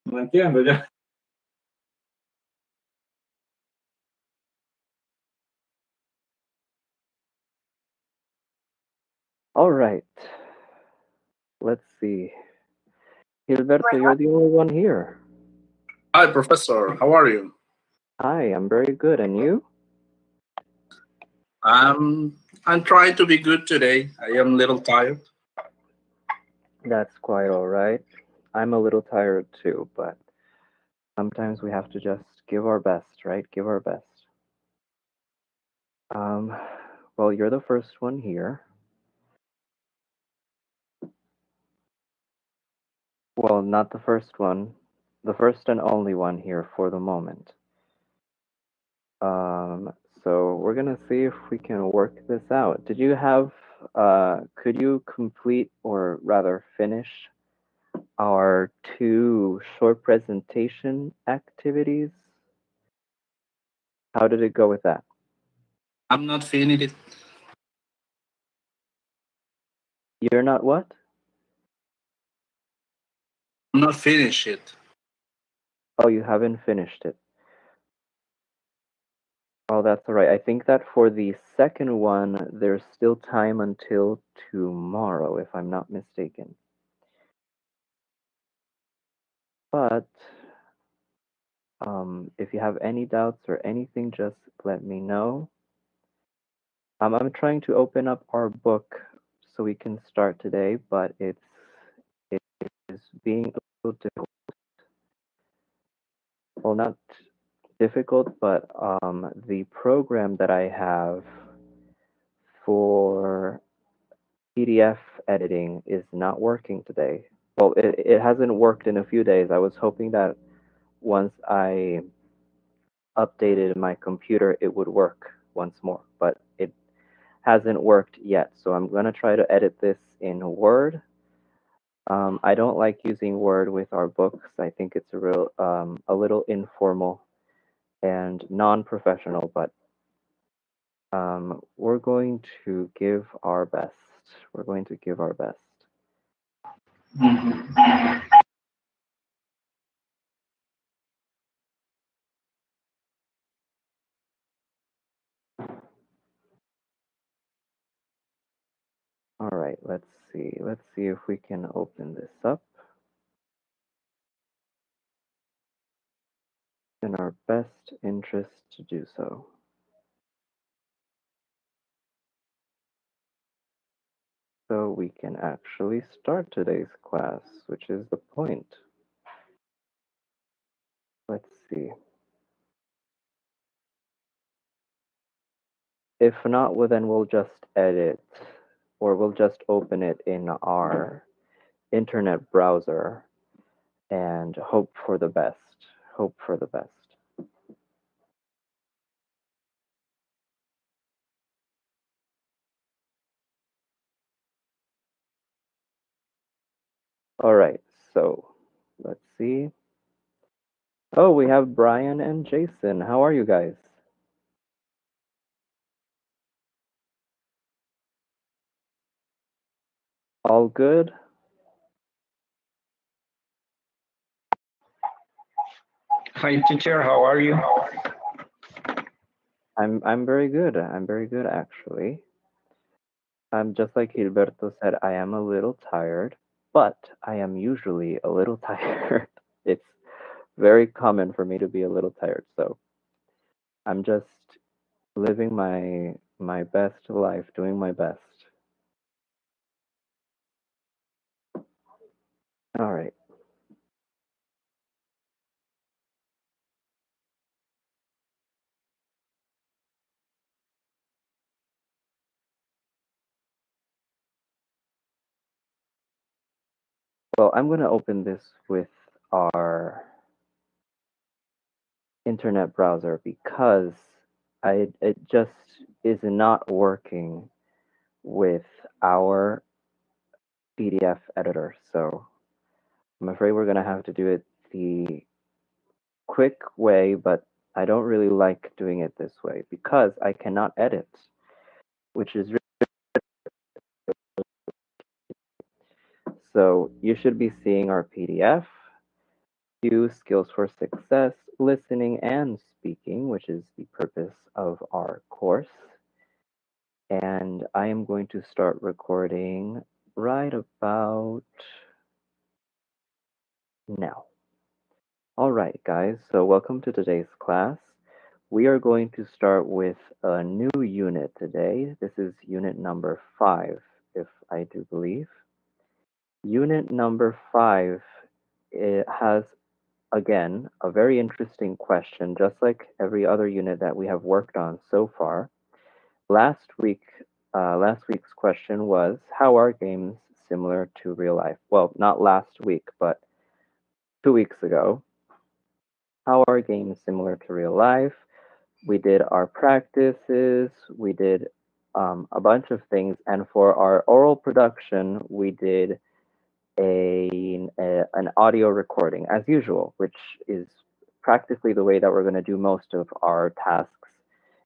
No entiendo ya. All right. Let's see. Gilberto, you're the only one here. Hi, Professor. How are you? Hi, I'm very good. And you? I'm trying to be good today. I am a little tired. That's quite all right. I'm a little tired too, but sometimes we have to just give our best, right? Give our best. Um, well, you're the first one here. Well, not the first one, the first and only one here for the moment. Um, so we're gonna see if we can work this out. Did you have, could you complete or rather finish our two short presentation activities? How did it go with that? I'm not finished it. You're not what? I'm not finished it. Oh, you haven't finished it. Oh, that's all right. I think that for the second one, there's still time until tomorrow, if I'm not mistaken. But if you have any doubts or anything, just let me know. I'm trying to open up our book so we can start today, but it is being a little difficult. Well, not difficult, but the program that I have for PDF editing is not working today. Well, it hasn't worked in a few days. I was hoping that once I updated my computer, it would work once more, but it hasn't worked yet. So I'm going to try to edit this in Word. I don't like using Word with our books. I think it's a little informal and non-professional, but we're going to give our best. We're going to give our best. Mhm. All right, let's see. Let's see if we can open this up. In our best interest to do so. So we can actually start today's class, which is the point. Let's see. If not, well, then we'll just edit, or we'll just open it in our internet browser and hope for the best. Hope for the best. All right, so let's see. Oh, we have Brian and Jason. How are you guys? All good? Hi, teacher. How are you? I'm very good. I'm very good actually. Just like Gilberto said, I am a little tired, but I am usually a little tired. It's very common for me to be a little tired, so I'm just living my best life, doing my best. All right. Well, I'm going to open this with our internet browser because it just is not working with our PDF editor. So I'm afraid we're going to have to do it the quick way, but I don't really like doing it this way because I cannot edit, which is so you should be seeing our PDF. IQ, skills for success, listening and speaking, which is the purpose of our course. And I am going to start recording right about now. All right, guys, so welcome to today's class. We are going to start with a new unit today. This is unit number 5, if I do believe. Unit number 5, it has, again, a very interesting question, just like every other unit that we have worked on so far. Last week's question was, how are games similar to real life? Well, not last week, but 2 weeks ago. How are games similar to real life? We did our practices, we did a bunch of things, and for our oral production, we did an audio recording, as usual, which is practically the way that we're going to do most of our tasks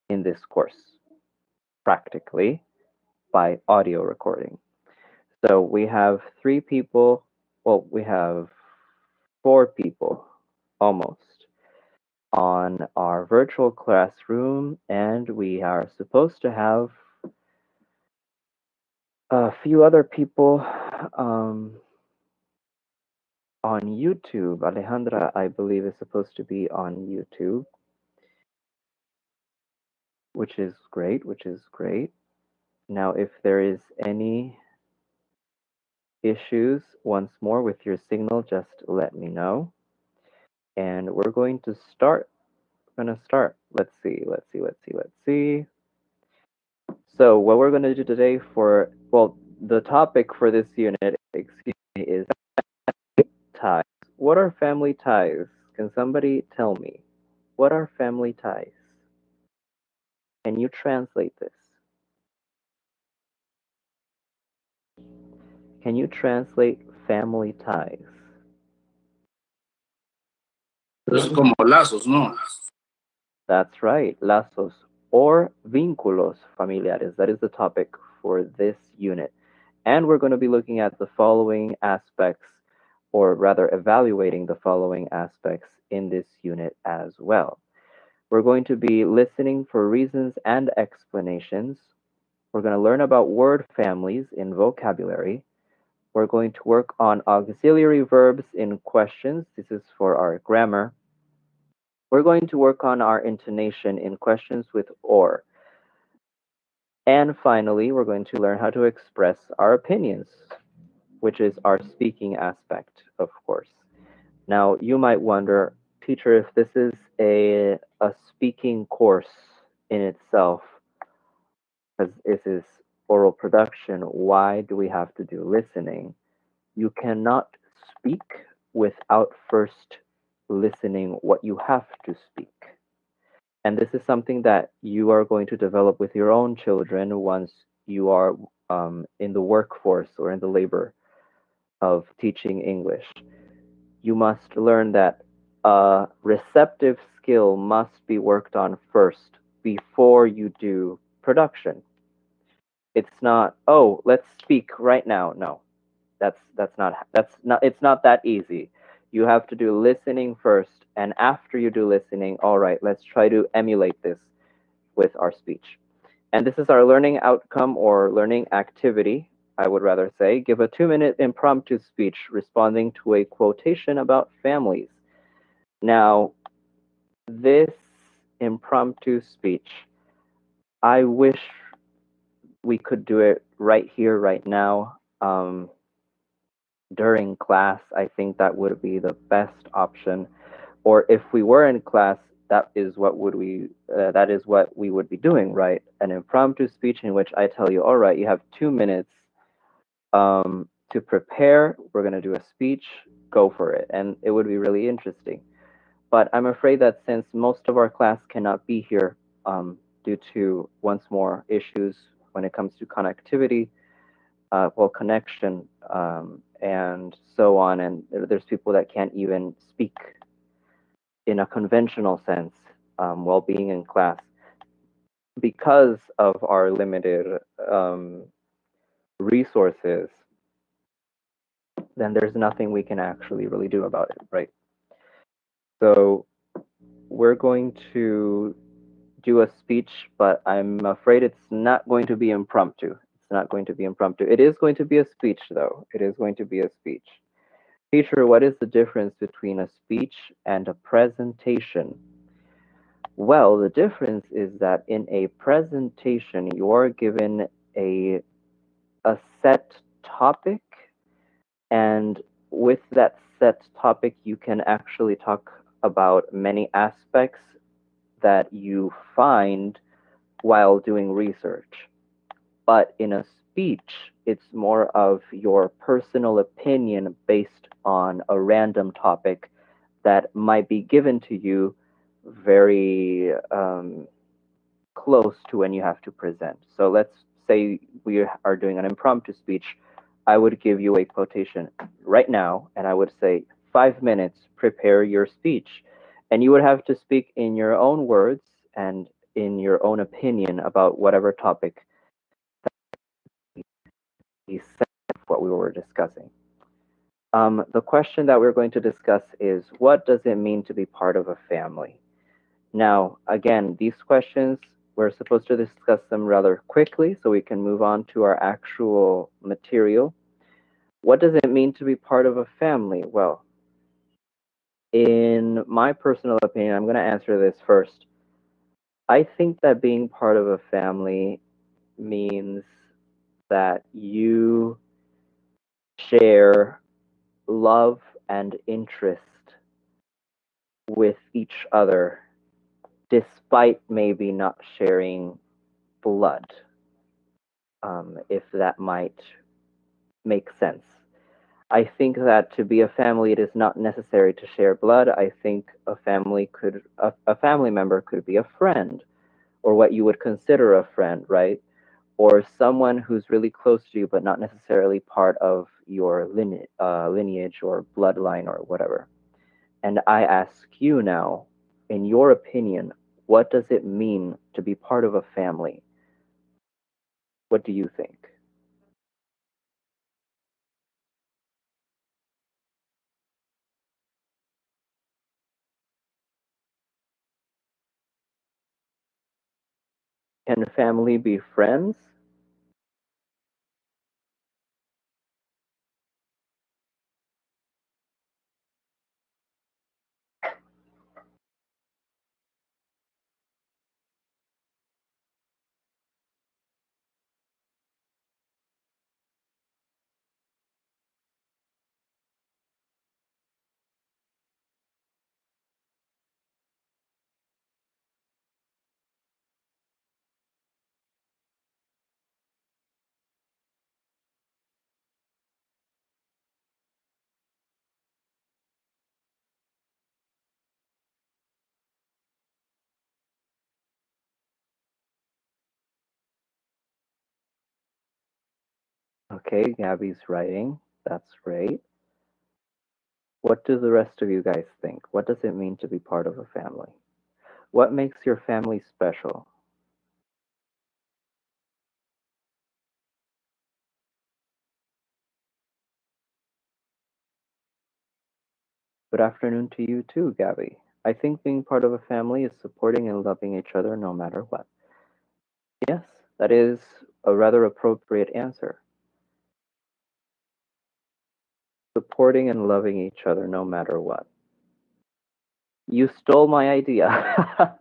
in this course, practically by audio recording. So we have 3 people, well, we have 4 people, almost, on our virtual classroom, and we are supposed to have a few other people on YouTube. Alejandra, I believe, is supposed to be on YouTube, which is great, Now, if there is any issues once more with your signal, just let me know. And we're going to start. Let's see. So what we're going to do today the topic for this unit, is ties. What are family ties? Can somebody tell me? What are family ties? Can you translate this? Can you translate family ties? Es como lazos, ¿no? That's right, lazos or vínculos familiares. That is the topic for this unit. And we're going to be looking at the following aspects, or rather evaluating the following aspects in this unit as well. We're going to be listening for reasons and explanations. We're going to learn about word families in vocabulary. We're going to work on auxiliary verbs in questions. This is for our grammar. We're going to work on our intonation in questions with or. And finally, we're going to learn how to express our opinions, which is our speaking aspect, of course. Now, you might wonder, teacher, if this is a speaking course in itself, because this is oral production, why do we have to do listening? You cannot speak without first listening what you have to speak. And this is something that you are going to develop with your own children once you are in the workforce or in the labor of teaching English. You must learn that a receptive skill must be worked on first before you do production. It's not, oh, let's speak right now. No, it's not that easy. You have to do listening first, and after you do listening, all right, let's try to emulate this with our speech. And this is our learning outcome or learning activity, I would rather say. Give a 2-minute impromptu speech responding to a quotation about families. Now, this impromptu speech, I wish we could do it right here, right now. During class, I think that would be the best option. Or if we were in class, that is what we would be doing, right? An impromptu speech in which I tell you, all right, you have 2 minutes to prepare. We're going to do a speech. Go for it. And it would be really interesting. But I'm afraid that since most of our class cannot be here due to, once more, issues when it comes to connectivity, connection, and so on, and there's people that can't even speak in a conventional sense while being in class because of our limited resources, then there's nothing we can actually really do about it, right? So we're going to do a speech, but I'm afraid it's not going to be impromptu. It's not going to be impromptu. It is going to be a speech, though. It is going to be a speech. Teacher, what is the difference between a speech and a presentation? Well, the difference is that in a presentation, you are given a set topic, and with that set topic, you can actually talk about many aspects that you find while doing research. But in a speech, it's more of your personal opinion based on a random topic that might be given to you very close to when you have to present. So let's say we are doing an impromptu speech. I would give you a quotation right now, and I would say, 5 minutes, prepare your speech. And you would have to speak in your own words and in your own opinion about whatever topic he said what we were discussing. The question that we're going to discuss is, what does it mean to be part of a family? Now, again, these questions, we're supposed to discuss them rather quickly so we can move on to our actual material. What does it mean to be part of a family? Well, in my personal opinion, I'm going to answer this first. I think that being part of a family means that you share love and interest with each other, despite maybe not sharing blood, if that might make sense. I think that to be a family, it is not necessary to share blood. I think a family member could be a friend, or what you would consider a friend, right? Or someone who's really close to you, but not necessarily part of your lineage or bloodline or whatever. And I ask you now, in your opinion, what does it mean to be part of a family? What do you think? Can family be friends? Okay, Gabby's writing. That's great. What do the rest of you guys think? What does it mean to be part of a family? What makes your family special? Good afternoon to you too, Gabby. I think being part of a family is supporting and loving each other no matter what. Yes, that is a rather appropriate answer. Supporting and loving each other no matter what. You stole my idea.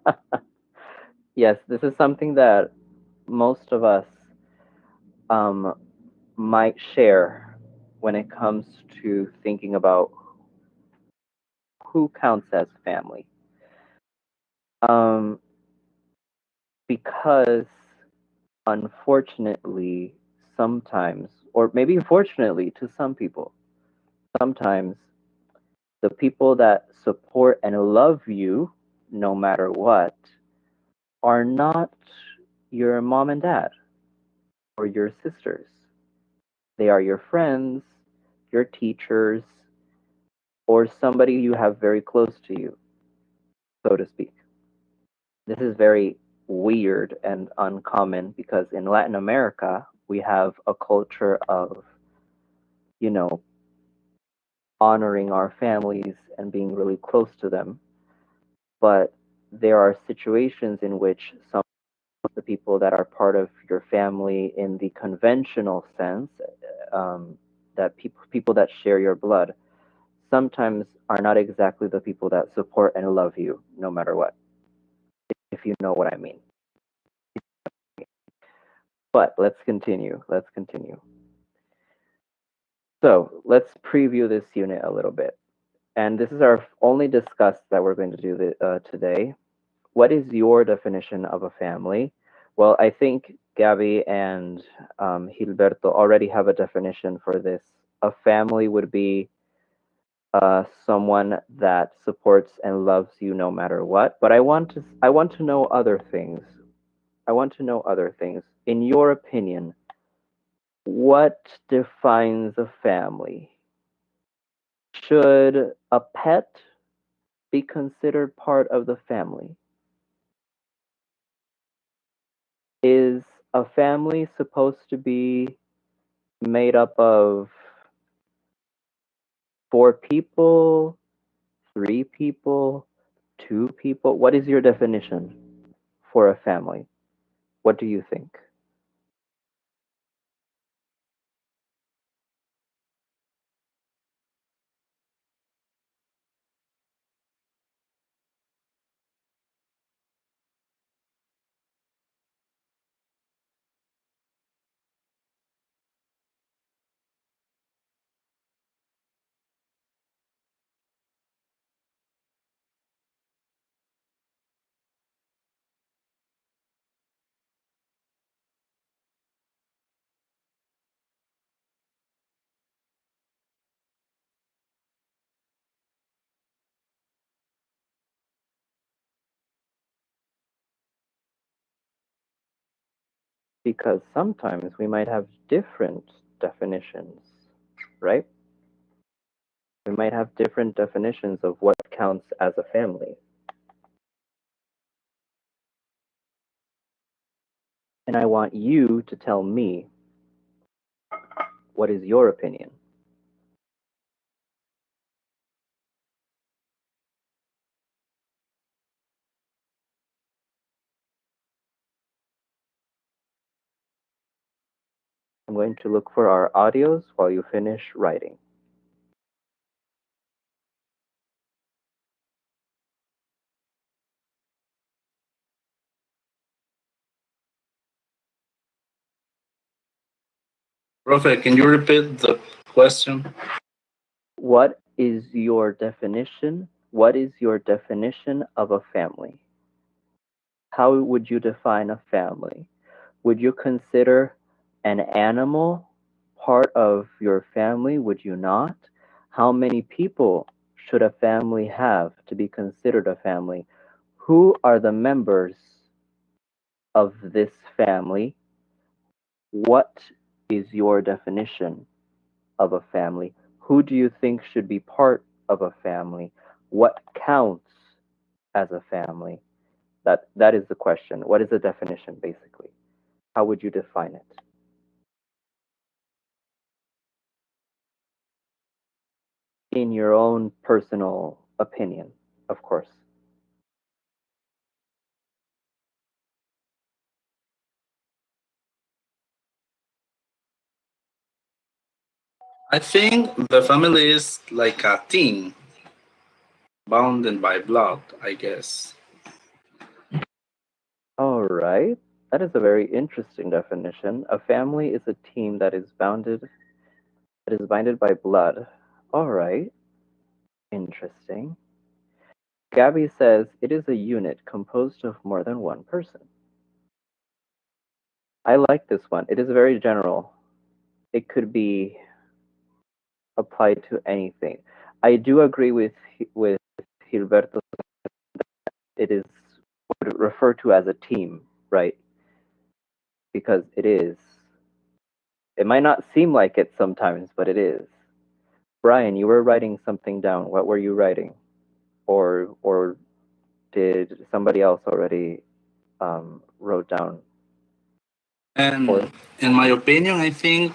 Yes, this is something that most of us might share when it comes to thinking about who counts as family. Um, because unfortunately, sometimes, or maybe fortunately to some people, sometimes the people that support and love you no matter what are not your mom and dad or your sisters. They are your friends, your teachers, or somebody you have very close to you, so to speak. This is very weird and uncommon because in Latin America, we have a culture of, you know, honoring our families and being really close to them. but there are situations in which some of the people that are part of your family in the conventional sense, that people that share your blood, sometimes are not exactly the people that support and love you no matter what, if you know what I mean. But let's continue. So let's preview this unit a little bit. And this is our only discuss that we're going to do today. What is your definition of a family? Well, I think Gabby and Gilberto already have a definition for this. A family would be someone that supports and loves you no matter what. But I want to know other things. In your opinion, what defines a family? Should a pet be considered part of the family? Is a family supposed to be made up of 4 people, 3 people, 2 people? What is your definition for a family? What do you think? Because sometimes we might have different definitions, right? We might have different definitions of what counts as a family. And I want you to tell me, what is your opinion? I'm going to look for our audios while you finish writing. Profe, can you repeat the question? What is your definition? What is your definition of a family? How would you define a family? Would you consider an animal part of your family? Would you not? How many people should a family have to be considered a family? Who are the members of this family? What is your definition of a family? Who do you think should be part of a family? What counts as a family? That is the question. What is the definition, basically? How would you define it? In your own personal opinion, of course. I think the family is like a team, bounded by blood, I guess. All right. That is a very interesting definition. A family is a team that is bounded by blood. All right. Interesting. Gabby says it is a unit composed of more than one person. I like this one. It is very general. It could be applied to anything. I do agree with Gilberto. It is referred to as a team, right? Because it is. It might not seem like it sometimes, but it is. Brian, you were writing something down. What were you writing? Or did somebody else already wrote down? And in my opinion, I think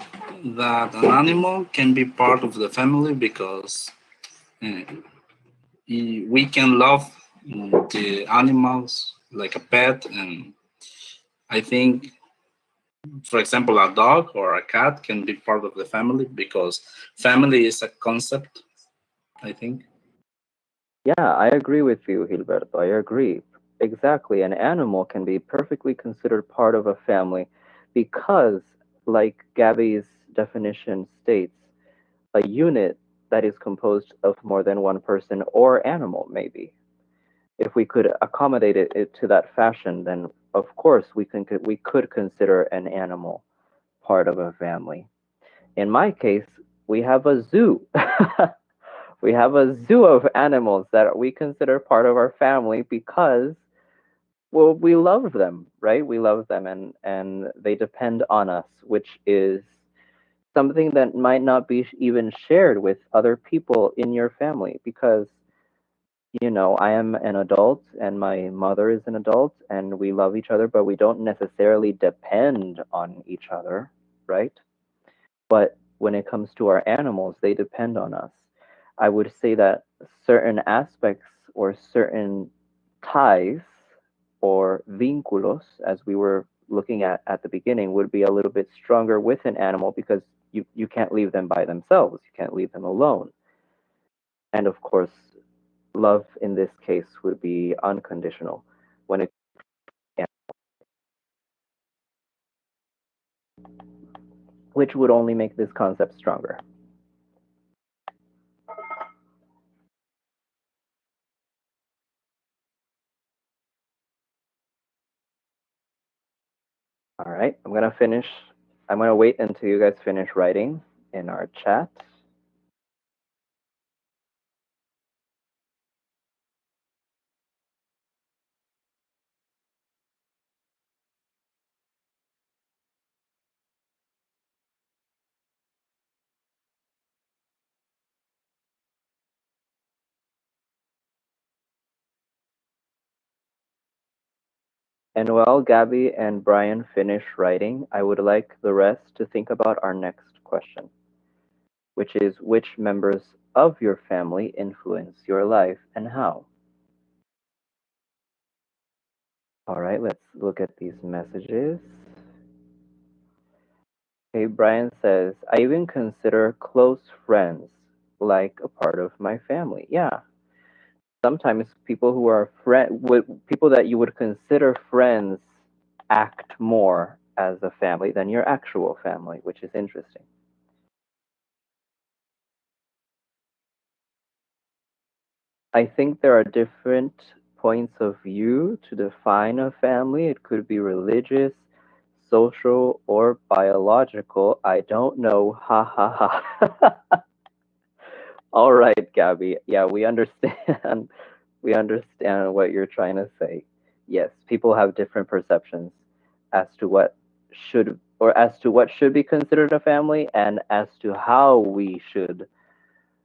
that an animal can be part of the family because we can love the animals, like a pet, and I think, for example, a dog or a cat can be part of the family because family is a concept, I think. Yeah, I agree with you, Gilberto. I agree. Exactly. An animal can be perfectly considered part of a family because, like Gabby's definition states, a unit that is composed of more than one person or animal, maybe. If we could accommodate it to that fashion, then of course we could consider an animal part of a family. In my case, we have a zoo. We have a zoo of animals that we consider part of our family because, well, we love them, right? We love them, and they depend on us, which is something that might not be even shared with other people in your family because, I am an adult and my mother is an adult and we love each other, but we don't necessarily depend on each other, right? But when it comes to our animals, they depend on us. I would say that certain aspects or certain ties or vínculos, as we were looking at the beginning, would be a little bit stronger with an animal because you can't leave them by themselves. You can't leave them alone. And of course, love in this case would be unconditional when it which would only make this concept stronger. All right, I'm gonna wait until you guys finish writing in our chat. And while Gabby and Brian finish writing, I would like the rest to think about our next question, which is which members of your family influence your life and how? All right, let's look at these messages. Okay, Brian says, I even consider close friends like a part of my family. Yeah, sometimes people who are people that you would consider friends act more as a family than your actual family, which is interesting. I think there are different points of view to define a family. It could be religious, social, or biological. I don't know. Ha ha ha. All right, Gabby. Yeah, we understand. We understand what you're trying to say. Yes, people have different perceptions as to what should be considered a family and as to how we should,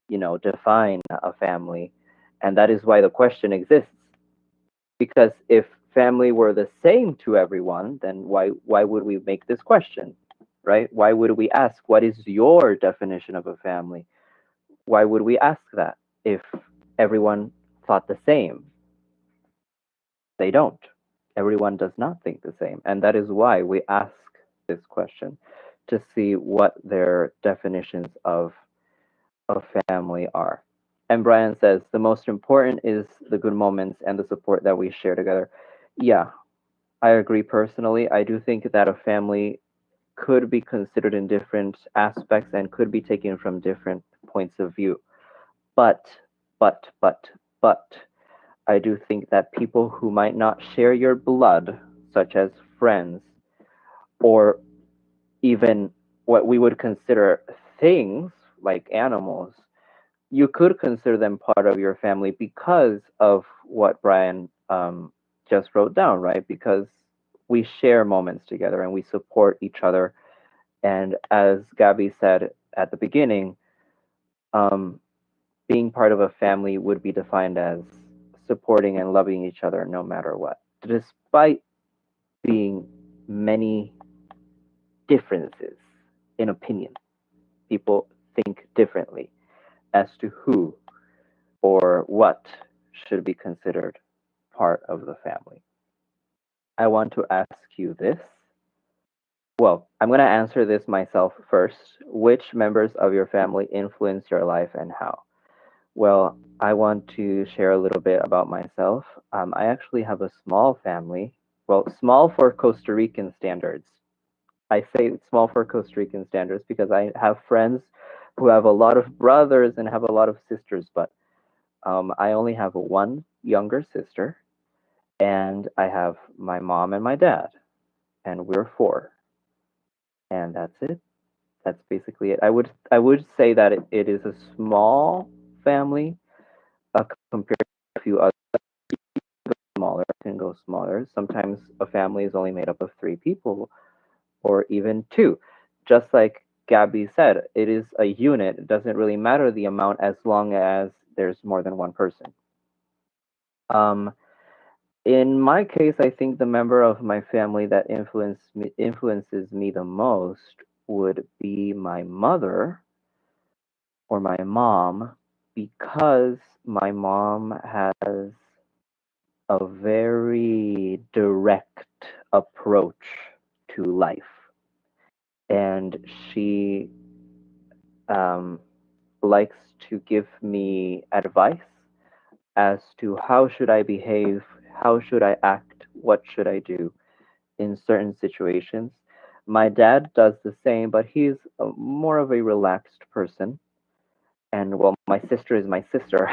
define a family. And that is why the question exists. Because if family were the same to everyone, then why would we make this question? Right? Why would we ask what is your definition of a family? Why would we ask that if everyone thought the same? They don't. Everyone does not think the same. And that is why we ask this question to see what their definitions of family are. And Brian says the most important is the good moments and the support that we share together. Yeah, I agree personally. I do think that a family could be considered in different aspects and could be taken from different points of view. But, but, I do think that people who might not share your blood, such as friends, or even what we would consider things like animals, you could consider them part of your family because of what Brian just wrote down, right? Because we share moments together and we support each other. And as Gabby said at the beginning, um, being part of a family would be defined as supporting and loving each other no matter what, despite being many differences in opinion. People think differently as to who or what should be considered part of the family. I want to ask you this. Well, I'm going to answer this myself first. Which members of your family influence your life and how? Well, I want to share a little bit about myself. I actually have a small family. Well, small for Costa Rican standards. I say small for Costa Rican standards because I have friends who have a lot of brothers and have a lot of sisters, but I only have one younger sister, and I have my mom and my dad, and we're four, and that's it. That's basically it. I would say that it is a small family compared to a few other smaller. Can go smaller. Sometimes a family is only made up of three people or even two. Just like Gabby said, it is a unit. It doesn't really matter the amount as long as there's more than one person. Um, in my case, I think the member of my family that influences me the most would be my mother or my mom, because my mom has a very direct approach to life, and she um, likes to give me advice as to how should I behave, how should I act, what should I do in certain situations. My dad does the same, but he's more of a relaxed person. And well, my sister is my sister.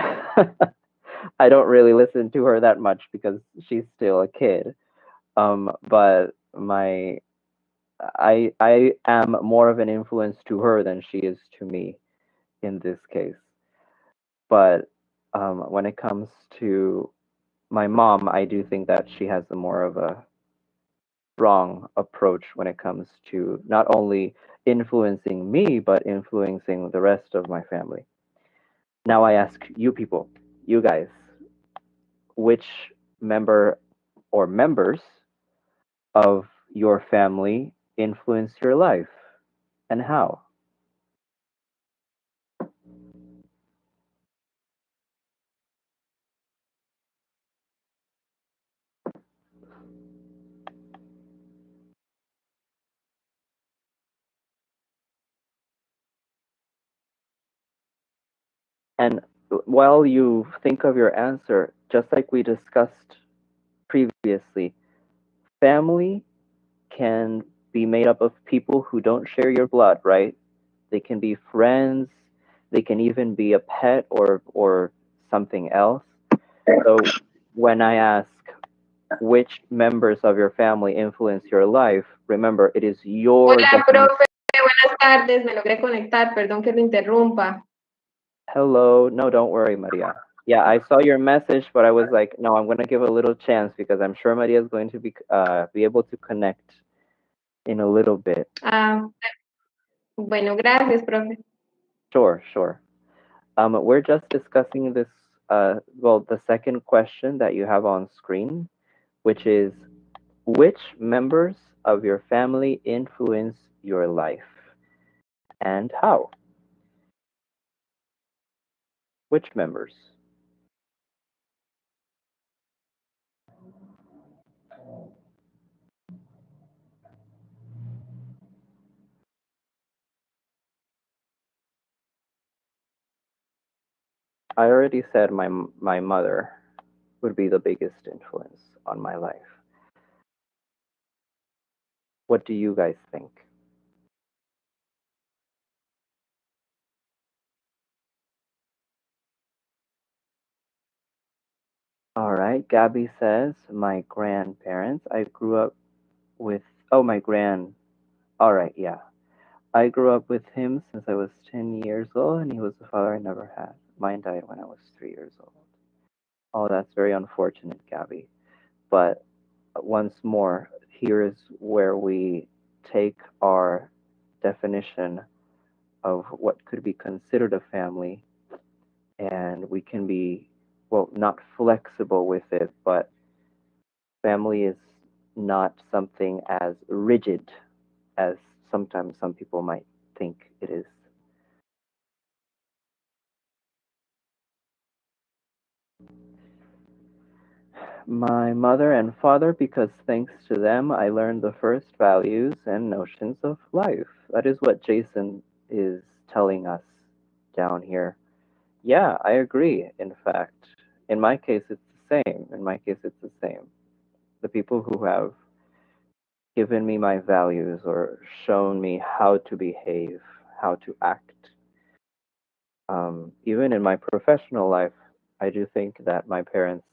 I don't really listen to her that much because she's still a kid. But I am more of an influence to her than she is to me in this case. But when it comes to my mom, I do think that she has a more of a strong approach when it comes to not only influencing me, but influencing the rest of my family. Now I ask you people, you guys, which member or members of your family influence your life and how? And while you think of your answer, just like we discussed previously, family can be made up of people who don't share your blood, right? They can be friends, they can even be a pet or something else. So when I ask which members of your family influence your life, remember it is your Hola, definition. profe, buenas tardes, me logré conectar, perdón que lo interrumpa. Hello, no, don't worry, Maria. Yeah, I saw your message, but I was like, no, I'm going to give a little chance because I'm sure Maria is going to be able to connect in a little bit. Bueno, gracias, profe. Sure. We're just discussing this, well, the second question that you have on screen, which is, which members of your family influence your life and how? Which members? I already said my mother would be the biggest influence on my life. What do you guys think? All right, Gabby says, my grandparents. I grew up with, oh, my grand. All right, yeah. I grew up with him since I was 10 years old, and he was the father I never had. Mine died when I was 3 years old. Oh, that's very unfortunate, Gabby. But once more, here is where we take our definition of what could be considered a family, and we can be, well, not flexible with it, but family is not something as rigid as sometimes some people might think it is. My mother and father, because thanks to them, I learned the first values and notions of life. That is what Jason is telling us down here. Yeah, I agree, in fact. In my case, it's the same. In my case, it's the same. The people who have given me my values or shown me how to behave, how to act. Even in my professional life, I do think that my parents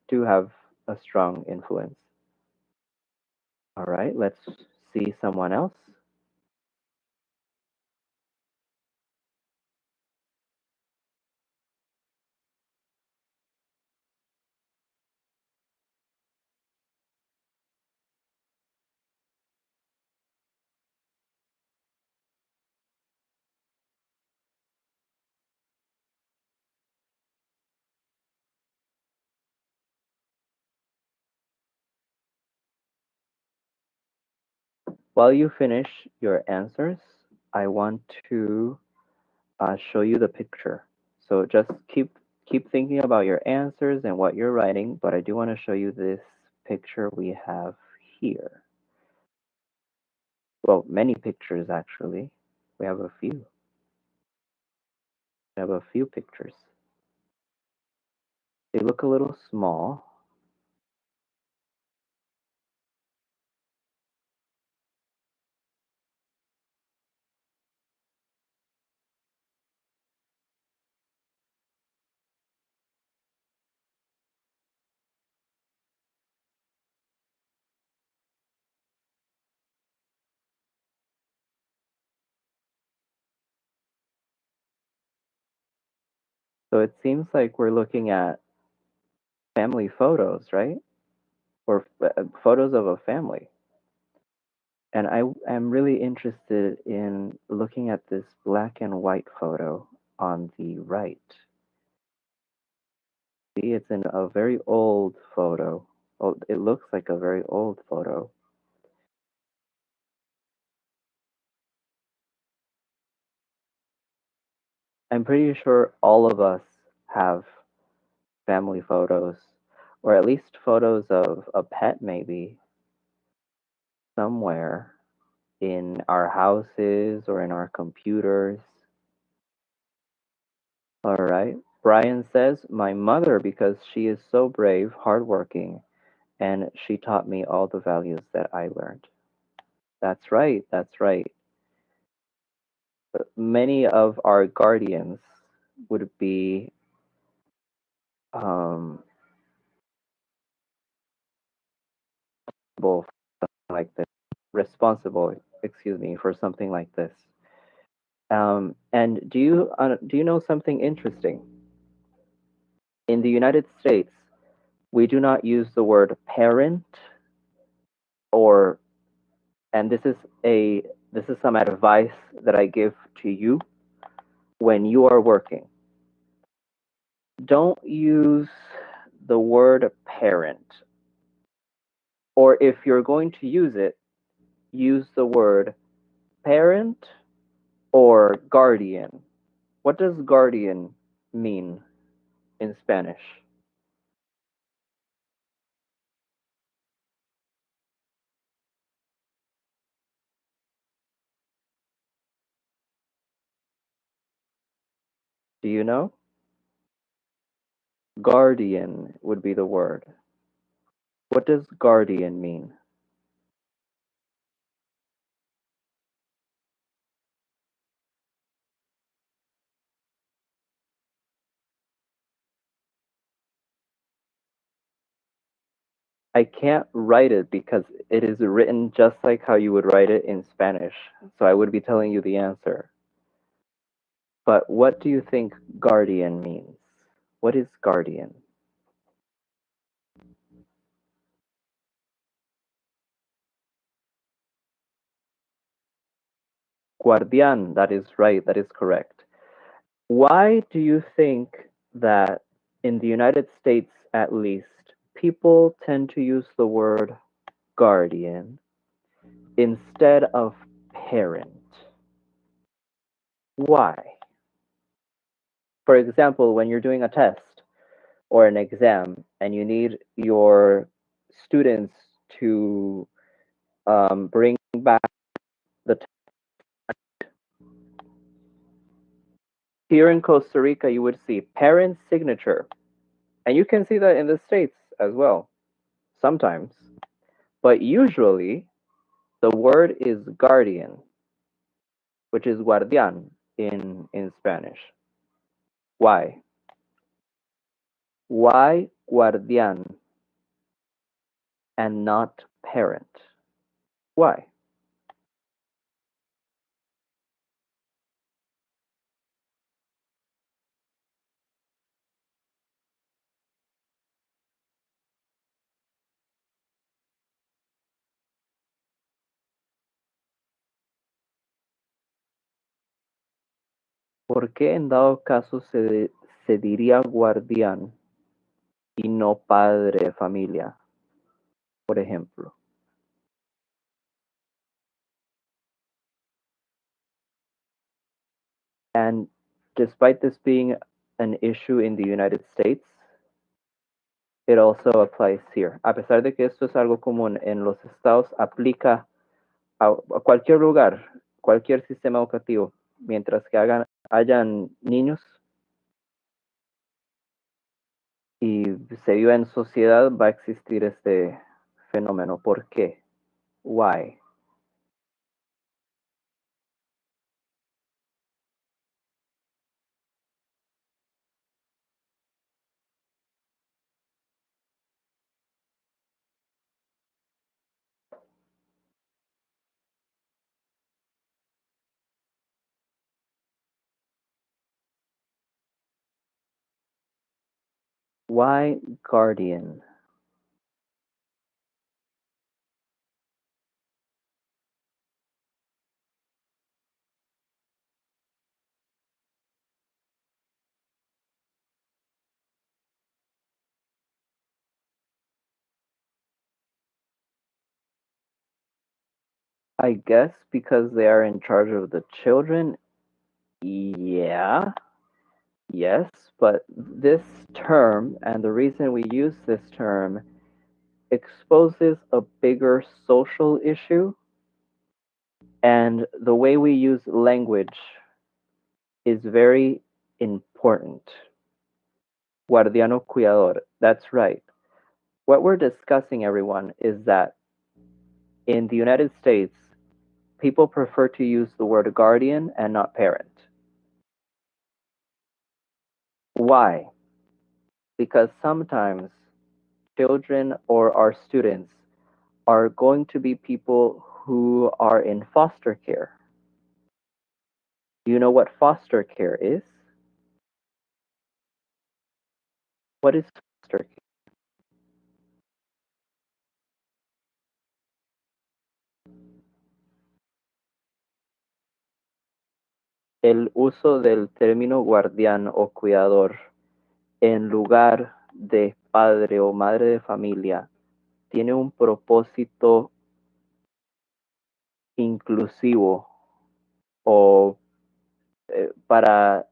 do have a strong influence. All right, let's see someone else. While you finish your answers, I want to show you the picture. So just keep thinking about your answers and what you're writing, but I do want to show you this picture we have here. Well, many pictures actually. We have a few. We have a few pictures. They look a little small. So it seems like we're looking at family photos, right? Or photos of a family. And I am really interested in looking at this black and white photo on the right. See, it's in a very old photo. Oh, it looks like a very old photo. I'm pretty sure all of us have family photos, or at least photos of a pet maybe, somewhere in our houses or in our computers. All right. Brian says, my mother, because she is so brave, hardworking, and she taught me all the values that I learned. That's right. That's right. Many of our guardians would be like this, responsible, excuse me, for something like this. And do you know something interesting? In the United States, we do not use the word parent or, and this is some advice that I give to you when you are working. Don't use the word parent, or if you're going to use it, use the word parent or guardian. What does guardian mean in Spanish? Do you know? Guardian would be the word. What does guardian mean? I can't write it because it is written just like how you would write it in Spanish. So I would be telling you the answer. But what do you think guardian means? What is guardian? Guardian, that is right, that is correct. Why do you think that in the United States, at least, people tend to use the word guardian instead of parent? Why? For example, when you're doing a test or an exam, and you need your students to bring back the here in Costa Rica, you would see parent signature, and you can see that in the States as well, sometimes. But usually, the word is guardian, which is guardián in Spanish. Why? Why guardián and not parent? Why? ¿Por qué en dado caso se diría guardián y no padre de familia, por ejemplo? And despite this being an issue in the United States, it also applies here. A pesar de que esto es algo común en los estados, aplica a cualquier lugar, cualquier sistema educativo, mientras que hayan niños y se viva en sociedad, va a existir este fenómeno. ¿Por qué? Why? Why guardian? I guess because they are in charge of the children. Yeah, yes, but this term and the reason we use this term exposes a bigger social issue, and the way we use language is very important. Guardiano cuidador, that's right. What we're discussing, everyone, is that in the United States, people prefer to use the word guardian and not parent. Why? Because sometimes children or our students are going to be people who are in foster care. Do you know what foster care is? What is foster care? El uso del término guardián o cuidador en lugar de padre o madre de familia tiene un propósito inclusivo o para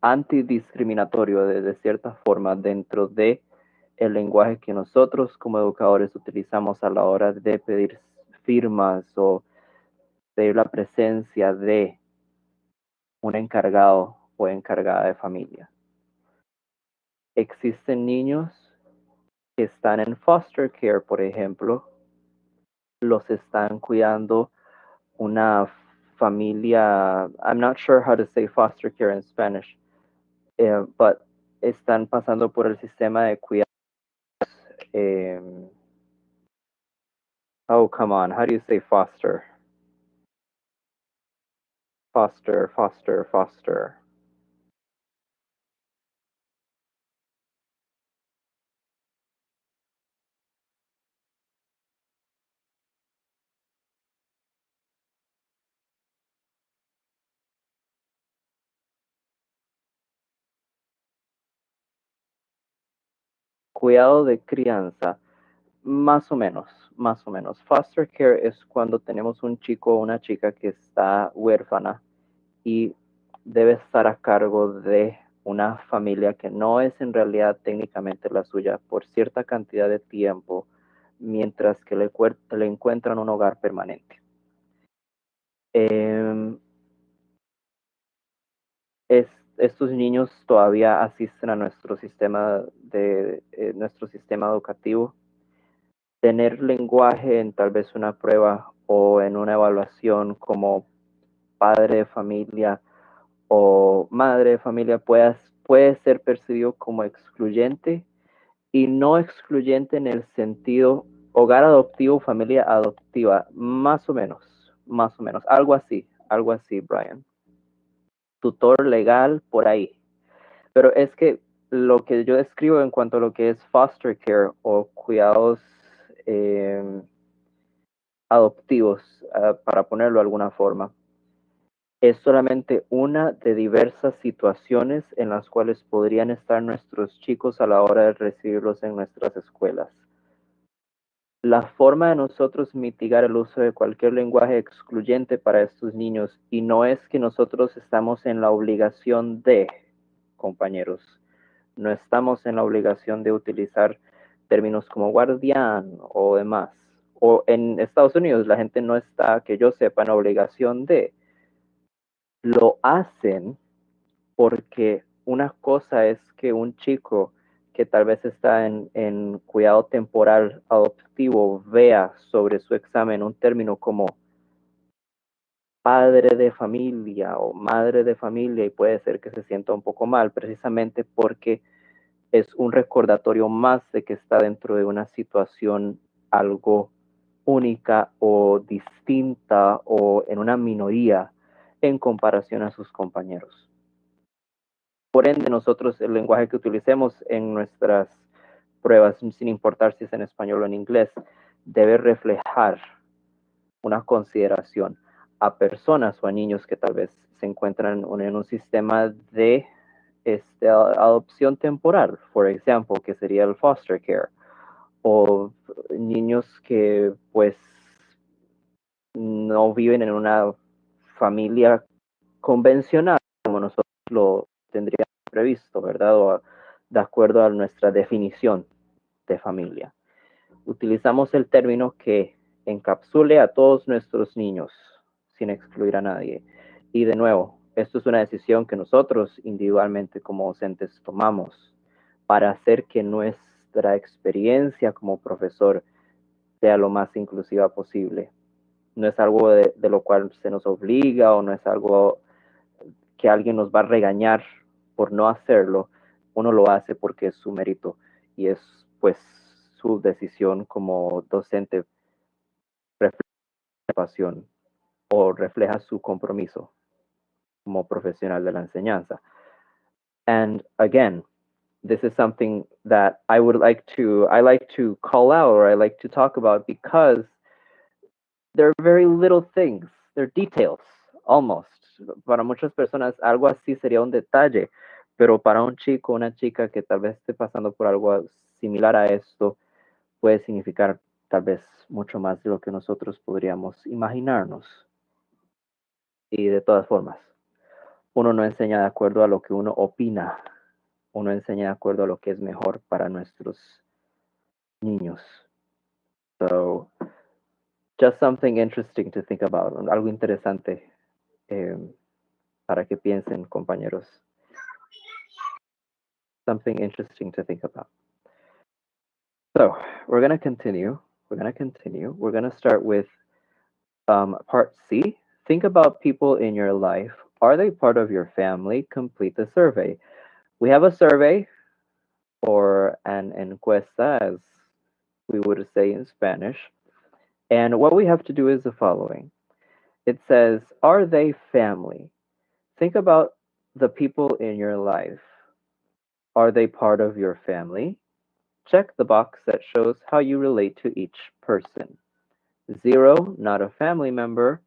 antidiscriminatorio de cierta forma dentro de el lenguaje que nosotros como educadores utilizamos a la hora de pedir firmas o pedir la presencia de un encargado o encargada de familia. Existen niños que están en foster care, por ejemplo, los están cuidando una familia, I'm not sure how to say foster care in Spanish, but están pasando por el sistema de cuidados. Oh, come on, how do you say foster? Foster, foster, foster. Cuidado de crianza, más o menos, más o menos. Foster care es cuando tenemos un chico o una chica que está huérfana y debe estar a cargo de una familia que no es en realidad técnicamente la suya por cierta cantidad de tiempo, mientras que le encuentran un hogar permanente. Estos niños todavía asisten a nuestro sistema educativo. Tener lenguaje en tal vez una prueba o en una evaluación como padre de familia o madre de familia puede ser percibido como excluyente, y no excluyente en el sentido hogar adoptivo, familia adoptiva, más o menos, algo así, Brian. Tutor legal, por ahí. Pero es que lo que yo describo en cuanto a lo que es foster care o cuidados adoptivos, para ponerlo de alguna forma, es solamente una de diversas situaciones en las cuales podrían estar nuestros chicos a la hora de recibirlos en nuestras escuelas. La forma de nosotros mitigar el uso de cualquier lenguaje excluyente para estos niños, y no es que nosotros estamos en la obligación de, compañeros, no estamos en la obligación de utilizar términos como guardián o demás. O en Estados Unidos la gente no está, que yo sepa, en obligación de. Lo hacen porque una cosa es que un chico que tal vez está en cuidado temporal adoptivo vea sobre su examen un término como padre de familia o madre de familia, y puede ser que se sienta un poco mal precisamente porque es un recordatorio más de que está dentro de una situación algo única o distinta o en una minoría en comparación a sus compañeros. Por ende, nosotros el lenguaje que utilicemos en nuestras pruebas, sin importar si es en español o en inglés, debe reflejar una consideración a personas o a niños que tal vez se encuentran en un sistema de adopción temporal, por ejemplo, que sería el foster care, o niños que pues no viven en una familia convencional como nosotros lo tendríamos previsto, ¿verdad? O de acuerdo a nuestra definición de familia. Utilizamos el término que encapsule a todos nuestros niños sin excluir a nadie. Y de nuevo, esto es una decisión que nosotros individualmente como docentes tomamos para hacer que nuestra experiencia como profesor sea lo más inclusiva posible. No es algo de lo cual se nos obliga, o no es algo que alguien nos va a regañar por no hacerlo. Uno lo hace porque es su mérito y es pues su decisión como docente, refleja su pasión o refleja su compromiso como profesional de la enseñanza. And again, this is something that I like to call out, or I like to talk about, because they're very little things, they're details, almost. Para muchas personas algo así sería un detalle, pero para un chico, una chica que tal vez esté pasando por algo similar a esto, puede significar tal vez mucho más de lo que nosotros podríamos imaginarnos. Y de todas formas, uno no enseña de acuerdo a lo que uno opina, uno enseña de acuerdo a lo que es mejor para nuestros niños. So, just something interesting to think about, algo interesante para que piensen, compañeros. Something interesting to think about. So, we're going to continue. We're going to start with part C. Think about people in your life. Are they part of your family? Complete the survey. We have a survey, or an encuesta, as we would say in Spanish. And what we have to do is the following. It says, are they family? Think about the people in your life. Are they part of your family? Check the box that shows how you relate to each person. 0, not a family member.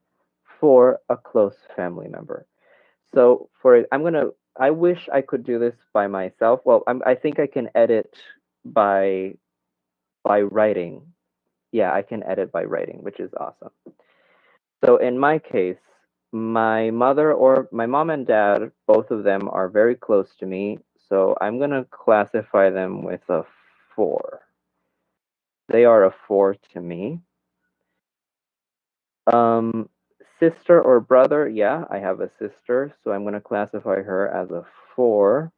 4, a close family member. So I wish I could do this by myself. Well, I think I can edit by writing. Yeah, I can edit by writing, which is awesome. So in my case, My mother or my mom and dad, both of them are very close to me, so I'm going to classify them with a 4. They are a 4 to me. Sister or brother, yeah, I have a sister, so I'm going to classify her as a 4.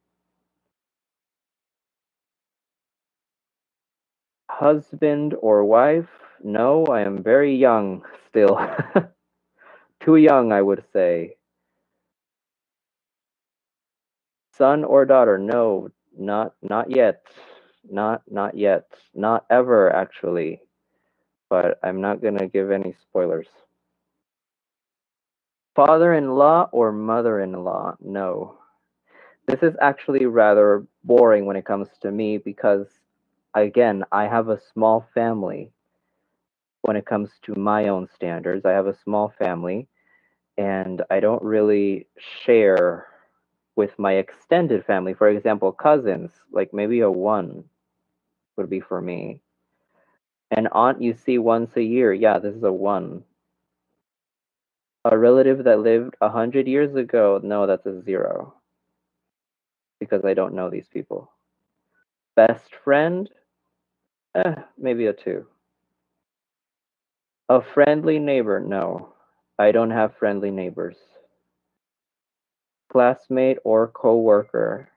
Husband or wife, no, I am very young still. Too young, I would say. Son or daughter, no, not yet. Not yet. Not ever, actually. But I'm not going to give any spoilers. Father-in-law or mother-in-law, no. This is actually rather boring when it comes to me because, again, I have a small family. When it comes to my own standards, I have a small family, and I don't really share with my extended family. For example, cousins, like maybe a 1 would be for me. An aunt you see once a year, yeah, this is a 1. A relative that lived 100 years ago, no, that's a 0. Because I don't know these people. Best friend, maybe a 2. A friendly neighbor, no. I don't have friendly neighbors. Classmate or coworker,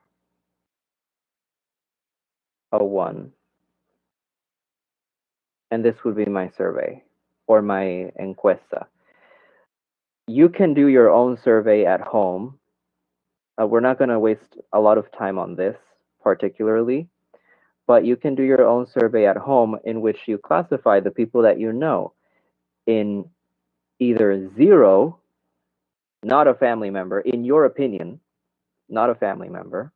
a 1. And this would be my survey or my encuesta. You can do your own survey at home. We're not going to waste a lot of time on this particularly, but you can do your own survey at home in which you classify the people that you know in either 0, not a family member, in your opinion, not a family member,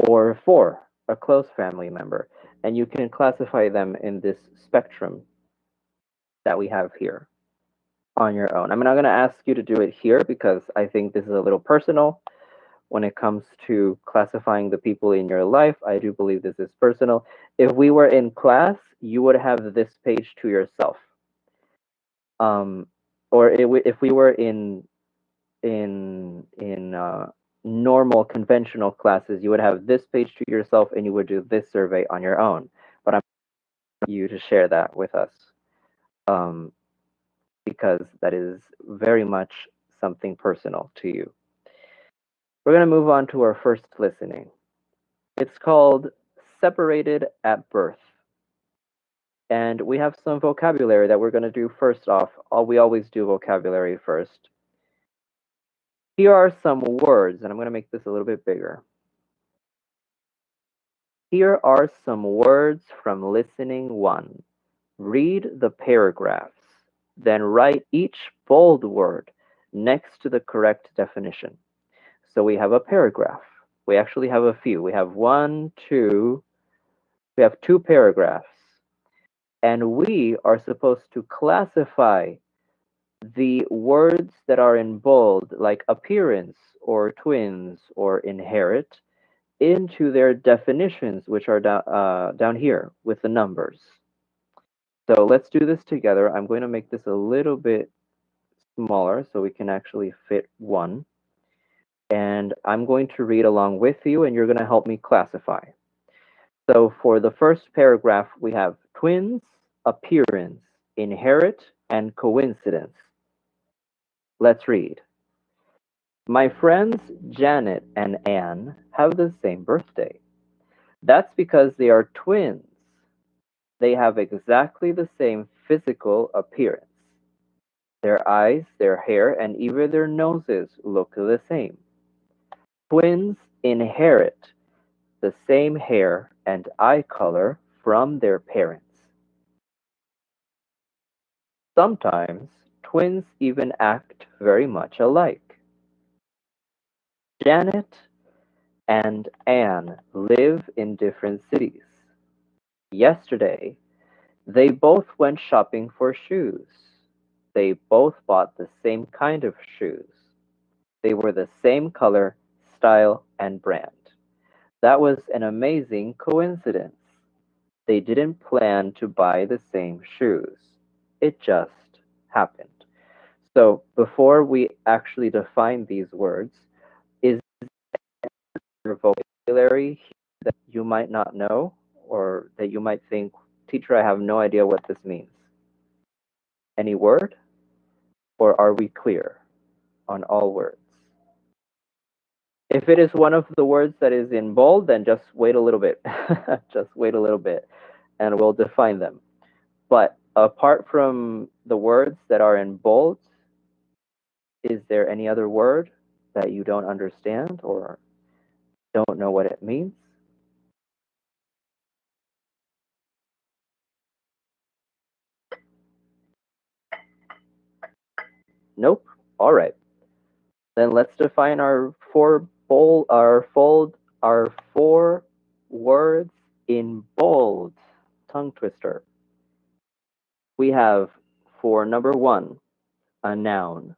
or 4, a close family member. And you can classify them in this spectrum that we have here on your own. I'm not going to ask you to do it here because I think this is a little personal. When it comes to classifying the people in your life, I do believe this is personal. If we were in class, you would have this page to yourself. Or if we were in normal conventional classes, you would have this page to yourself and you would do this survey on your own. But I'm asking you to share that with us because that is very much something personal to you. We're going to move on to our first listening. It's called Separated at Birth. And we have some vocabulary that we're going to do first off. We always do vocabulary first. Here are some words, and I'm going to make this a little bit bigger. Here are some words from listening 1. Read the paragraphs, then write each bold word next to the correct definition. So we have a paragraph. We actually have a few. We have 1, 2, we have 2 paragraphs. And we are supposed to classify the words that are in bold, like appearance or twins or inherit, into their definitions, which are down here with the numbers. So let's do this together. I'm going to make this a little bit smaller so we can actually fit 1. And I'm going to read along with you, and you're going to help me classify. So for the first paragraph, we have twins, appearance, inherit, and coincidence. Let's read. My friends Janet and Anne have the same birthday. That's because they are twins. They have exactly the same physical appearance. Their eyes, their hair, and even their noses look the same. Twins inherit the same hair and eye color from their parents. Sometimes twins even act very much alike. Janet and Anne live in different cities. Yesterday, they both went shopping for shoes. They both bought the same kind of shoes. They were the same color, style, and brand. That was an amazing coincidence. They didn't plan to buy the same shoes. It just happened. So before we actually define these words, is there vocabulary that you might not know or that you might think, teacher, I have no idea what this means? Any word? Or are we clear on all words? If it is one of the words that is in bold, then just wait a little bit. Just wait a little bit and we'll define them. But apart from the words that are in bold, is there any other word that you don't understand or don't know what it means? Nope. All right. Then let's define our four words in bold. Tongue twister. We have for number one, a noun.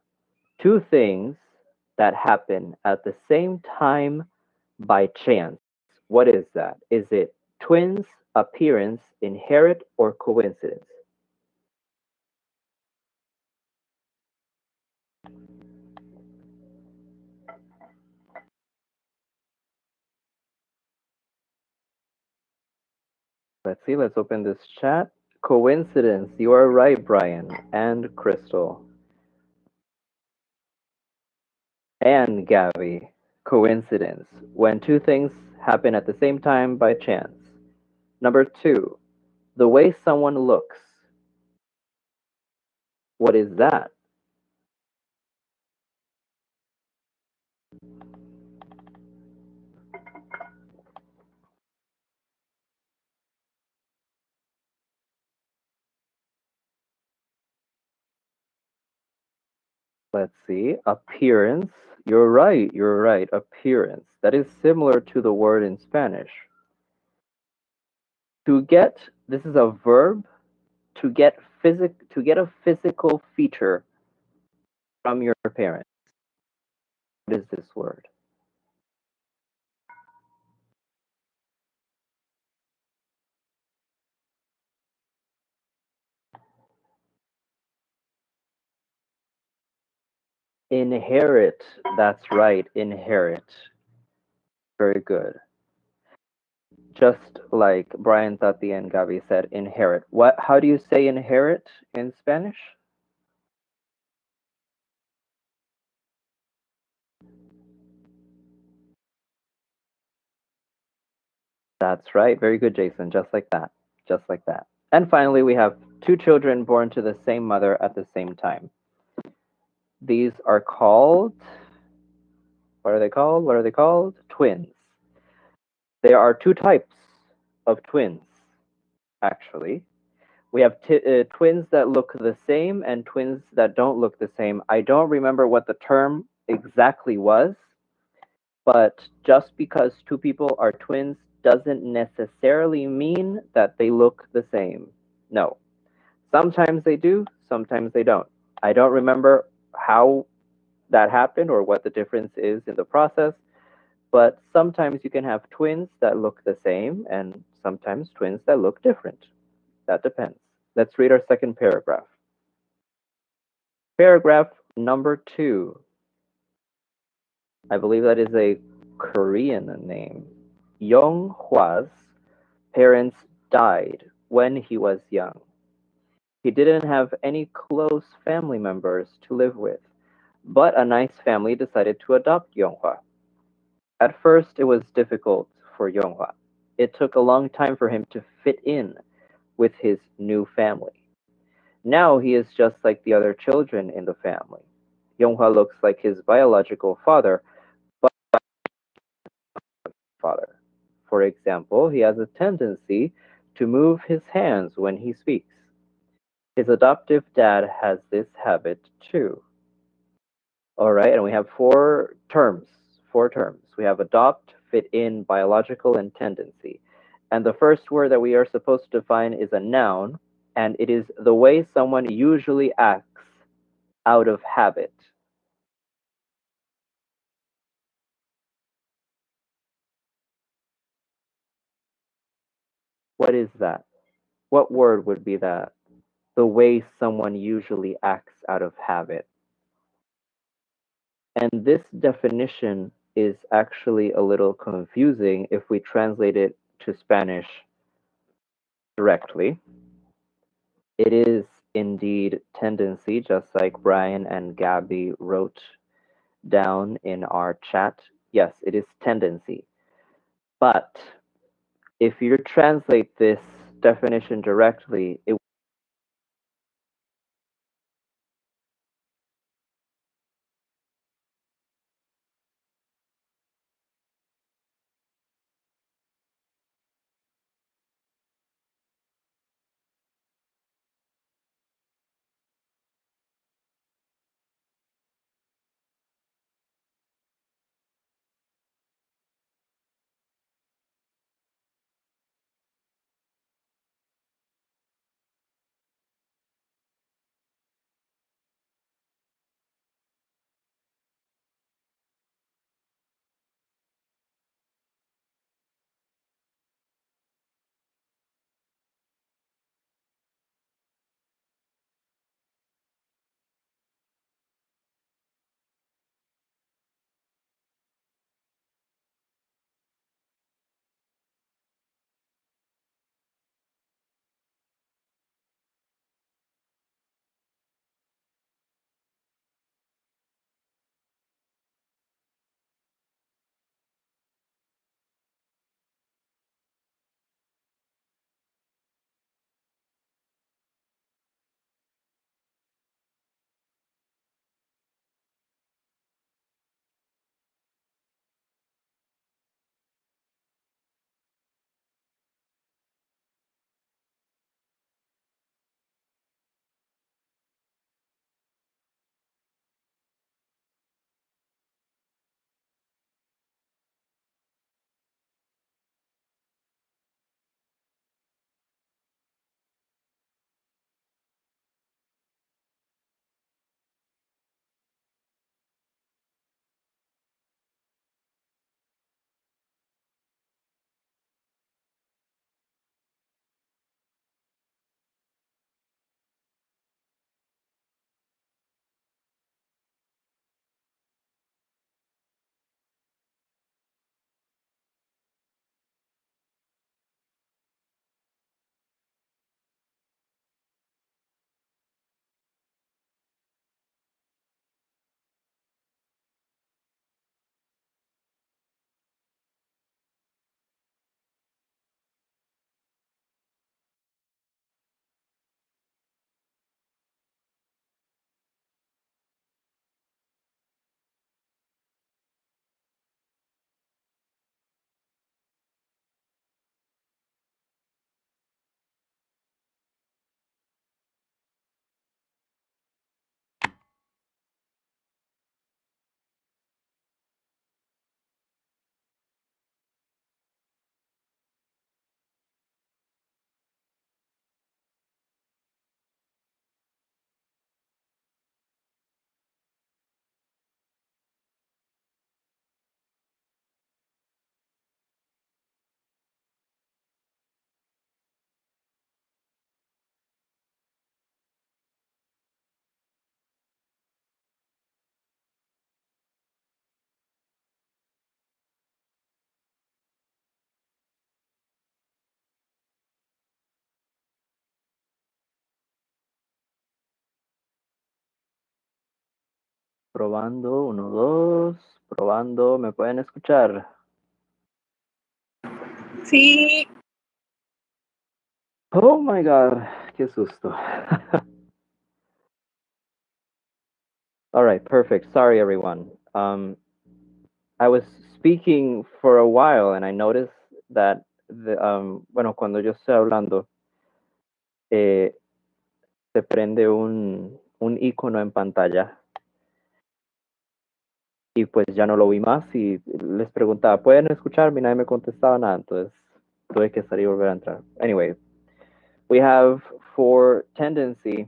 Two things that happen at the same time by chance. What is that? Is it twins, appearance, inherit, or coincidence? Let's see, let's open this chat. Coincidence, you are right, Brian and Crystal. And Gabby, coincidence, when two things happen at the same time by chance. Number two, the way someone looks. What is that? Let's see, appearance. You're right, appearance. That is similar to the word in Spanish. To get, this is a verb, to get a physical feature from your parents. What is this word? Inherit. That's right, inherit. Very good. Just like Brian Tati and Gabi said, inherit. How do you say inherit in Spanish? That's right. Very good, Jason. Just like that. Just like that. And finally, we have two children born to the same mother at the same time. These are called, what are they called? What are they called? Twins. There are two types of twins, actually. We have twins that look the same and twins that don't look the same. I don't remember what the term exactly was, but just because two people are twins doesn't necessarily mean that they look the same. No. Sometimes they do, sometimes they don't. I don't remember how that happened or what the difference is in the process, but sometimes you can have twins that look the same and sometimes twins that look different. That depends. Let's read our second paragraph. Paragraph number 2. I believe that is a Korean name. Yonghwa's parents died when he was young. He didn't have any close family members to live with, but a nice family decided to adopt Yonghwa. At first, it was difficult for Yonghwa. It took a long time for him to fit in with his new family. Now he is just like the other children in the family. Yonghwa looks like his biological father, but father. For example, he has a tendency to move his hands when he speaks. His adoptive dad has this habit too. All right, and we have four terms. We have adopt, fit in, biological, and tendency. And the first word that we are supposed to define is a noun, and it is the way someone usually acts out of habit. What is that? What word would be that? The way someone usually acts out of habit. And this definition is actually a little confusing if we translate it to Spanish directly. It is indeed tendency, just like Brian and Gabby wrote down in our chat. Yes, it is tendency. But if you translate this definition directly, it probando, uno, dos, probando, ¿me pueden escuchar? Sí. Oh my God, qué susto. All right, perfect. Sorry, everyone. I was speaking for a while and I noticed that, bueno, cuando yo estoy hablando, se prende un icono en pantalla y pues ya no lo vi más y les preguntaba, ¿pueden escucharme? Y nadie me contestaba nada, entonces tuve que salir y volver a entrar. Anyway, we have for tendency,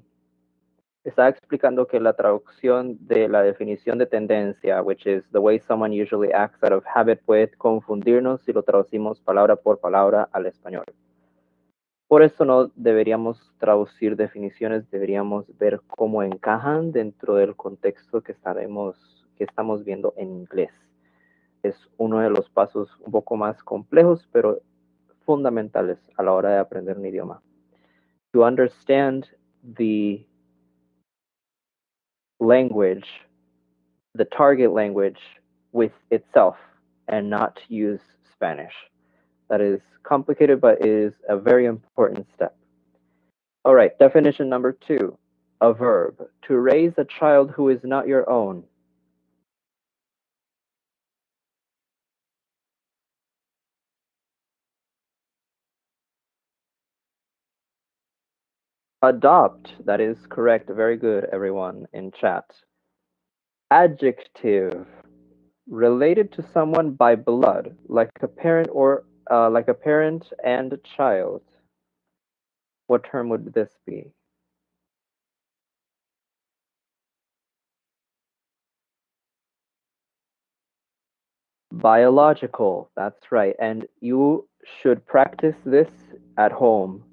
está explicando que la traducción de la definición de tendencia, which is the way someone usually acts out of habit, puede confundirnos si lo traducimos palabra por palabra al español. Por eso no deberíamos traducir definiciones, deberíamos ver cómo encajan dentro del contexto que estaremos que estamos viendo en inglés. Es uno de los pasos un poco más complejos, pero fundamentales a la hora de aprender un idioma. To understand the language, the target language with itself, and not use Spanish. That is complicated, but it is a very important step. All right, definition number 2, a verb. To raise a child who is not your own. Adopt, that is correct. Very good, everyone in chat. Adjective, related to someone by blood, like a parent or like a parent and a child. What term would this be? Biological, that's right. And you should practice this at home.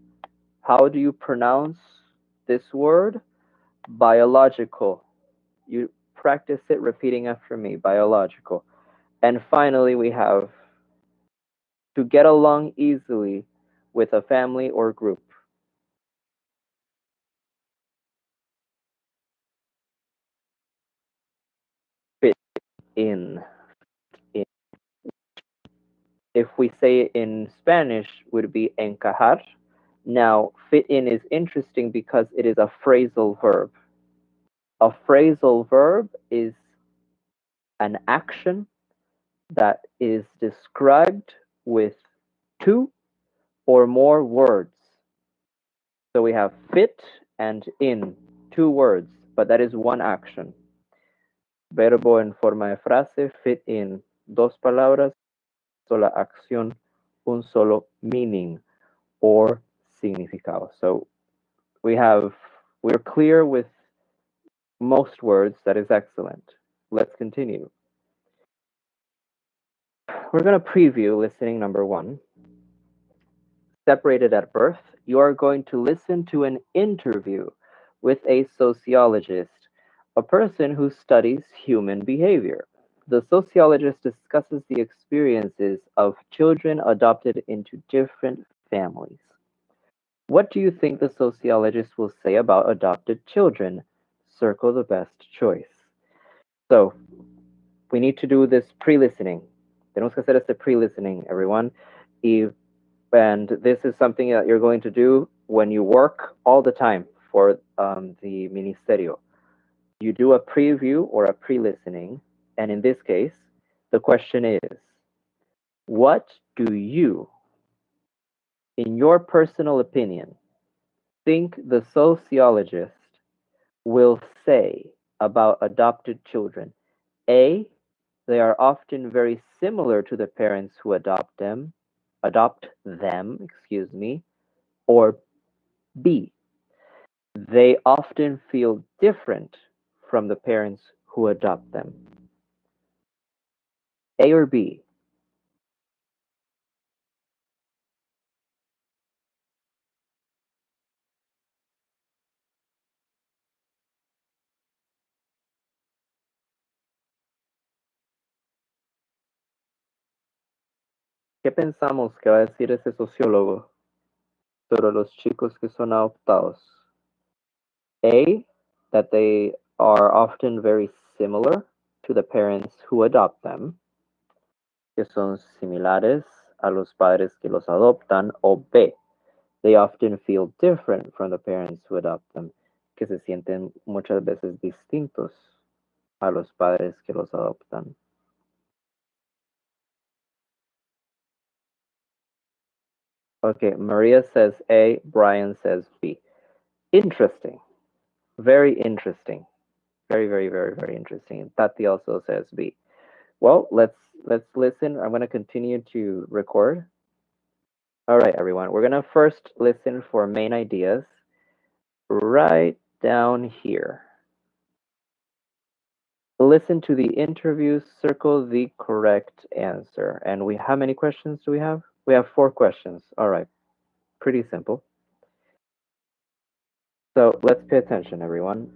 How do you pronounce this word? Biological. You practice it repeating after me, biological. And finally, we have to get along easily with a family or group. Fit in. If we say it in Spanish, would be encajar. Now, fit in is interesting because it is a phrasal verb. A phrasal verb is an action that is described with 2 or more words. So we have fit and in, 2 words, but that is one action. Verbo en forma de frase, fit in, 2 palabras, sola acción, un solo meaning or significado. So we're clear with most words. That is excellent. Let's continue. We're going to preview listening number 1. Separated at birth, you are going to listen to an interview with a sociologist, a person who studies human behavior. The sociologist discusses the experiences of children adopted into different families. What do you think the sociologist will say about adopted children? Circle the best choice. So, we need to do this pre-listening. Tenemos que hacer este pre-listening, everyone. And this is something that you're going to do when you work all the time for the ministerio. You do a preview or a pre-listening, and in this case, the question is, what do you, in your personal opinion, think the sociologist will say about adopted children? A, they are often very similar to the parents who adopt them, or B, they often feel different from the parents who adopt them. A or B? ¿Qué pensamos que va a decir ese sociólogo sobre los chicos que son adoptados? A, that they are often very similar to the parents who adopt them, que son similares a los padres que los adoptan, o B, they often feel different from the parents who adopt them, que se sienten muchas veces distintos a los padres que los adoptan. Okay, Maria says A, Brian says B. Interesting. Very interesting. Very, very, very, very interesting. Tati also says B. Well, let's listen. I'm going to continue to record. All right, everyone. We're going to first listen for main ideas right down here. Listen to the interview, circle the correct answer. And how many questions do we have? We have 4 questions. All right. Pretty simple. So let's pay attention, everyone.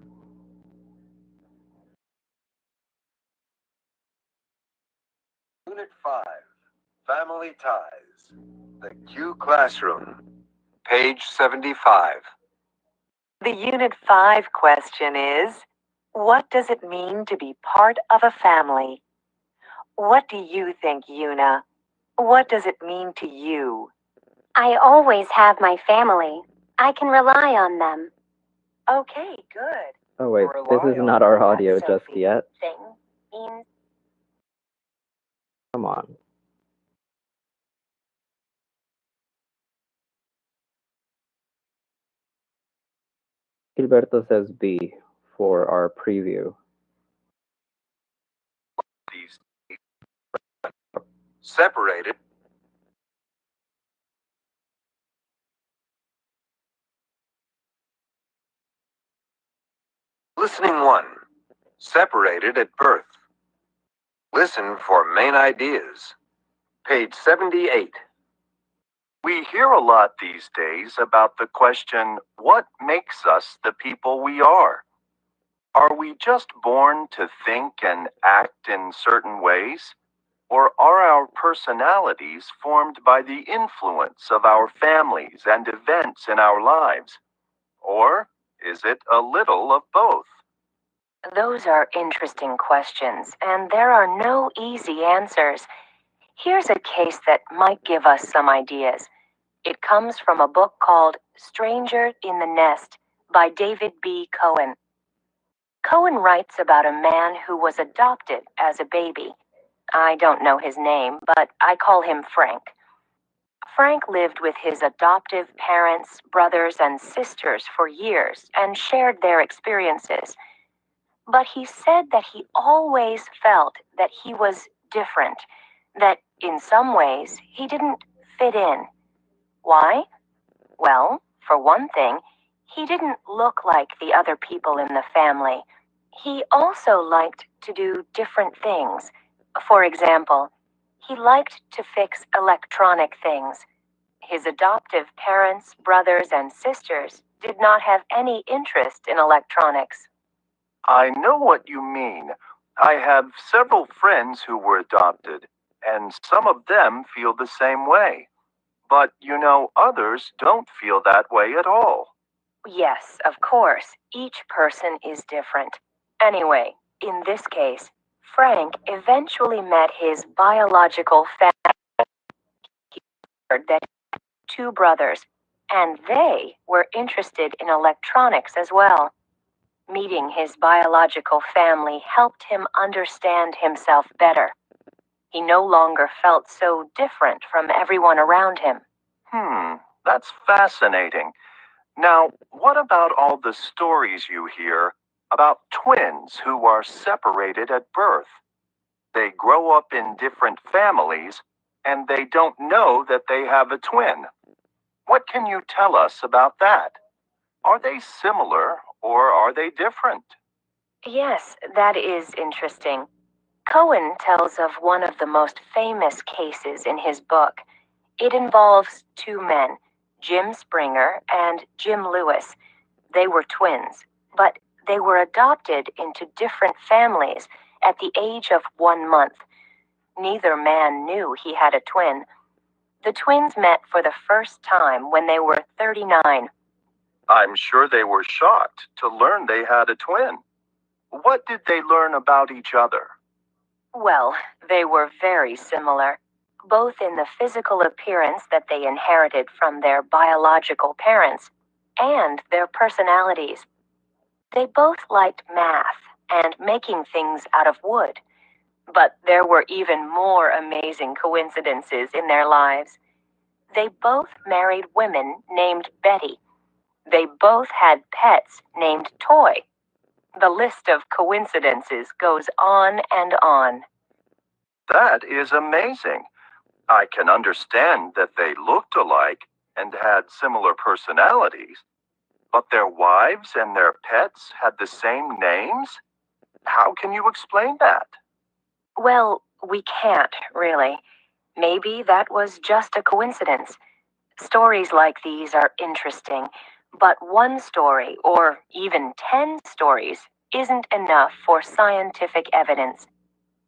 Unit 5, Family Ties. The Q Classroom. Page 75. The Unit 5 question is, what does it mean to be part of a family? What do you think, Yuna? What does it mean to you? I always have my family. I can rely on them. Okay, good. Oh wait, Rely this is on not our that, audio just Sophie. yet. Thing means Come on. Alberto says B for our preview. These separated. Listening 1. Separated at birth. Listen for main ideas. Page 78. We hear a lot these days about the question, what makes us the people we are? Are we just born to think and act in certain ways? Or are our personalities formed by the influence of our families and events in our lives? Or is it a little of both? Those are interesting questions, and there are no easy answers. Here's a case that might give us some ideas. It comes from a book called Stranger in the Nest by David B. Cohen. Cohen writes about a man who was adopted as a baby. I don't know his name, but I call him Frank. Frank lived with his adoptive parents, brothers, and sisters for years and shared their experiences. But he said that he always felt that he was different, that in some ways he didn't fit in. Why? Well, for one thing, he didn't look like the other people in the family. He also liked to do different things. For example, he liked to fix electronic things. His adoptive parents, brothers, and sisters did not have any interest in electronics. I know what you mean. I have several friends who were adopted, and some of them feel the same way. But, others don't feel that way at all. Yes, of course, each person is different. Anyway, in this case, Frank eventually met his biological family. He heard that he had 2 brothers, and they were interested in electronics as well. Meeting his biological family helped him understand himself better. He no longer felt so different from everyone around him. That's fascinating. Now, what about all the stories you hear about twins who are separated at birth? They grow up in different families, and they don't know that they have a twin. What can you tell us about that? Are they similar, or are they different? Yes, that is interesting. Cohen tells of one of the most famous cases in his book. It involves 2 men, Jim Springer and Jim Lewis. They were twins, but they were adopted into different families at the age of 1 month. Neither man knew he had a twin. The twins met for the first time when they were 39. I'm sure they were shocked to learn they had a twin. What did they learn about each other? Well, they were very similar, both in the physical appearance that they inherited from their biological parents and their personalities. They both liked math and making things out of wood. But there were even more amazing coincidences in their lives. They both married women named Betty. They both had pets named Toy. The list of coincidences goes on and on. That is amazing. I can understand that they looked alike and had similar personalities, but their wives and their pets had the same names? How can you explain that? Well, we can't, really. Maybe that was just a coincidence. Stories like these are interesting, but one story, or even 10 stories, isn't enough for scientific evidence.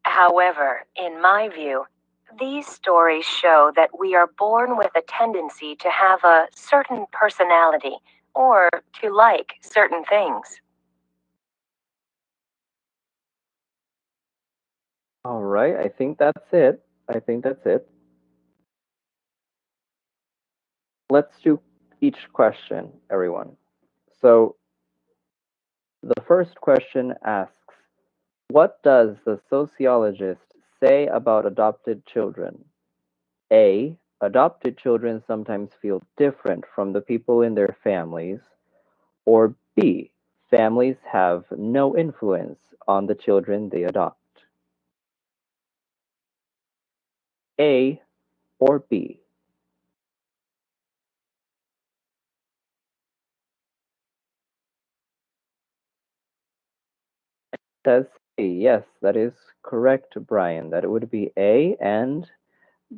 However, in my view, these stories show that we are born with a tendency to have a certain personality or to like certain things. All right, I think that's it. Let's do each question, everyone. So the first question asks, what does the sociologist say about adopted children? A. Adopted children sometimes feel different from the people in their families. Or B. Families have no influence on the children they adopt. A or B? Says A. Yes, that is correct, Brian. That it would be A, and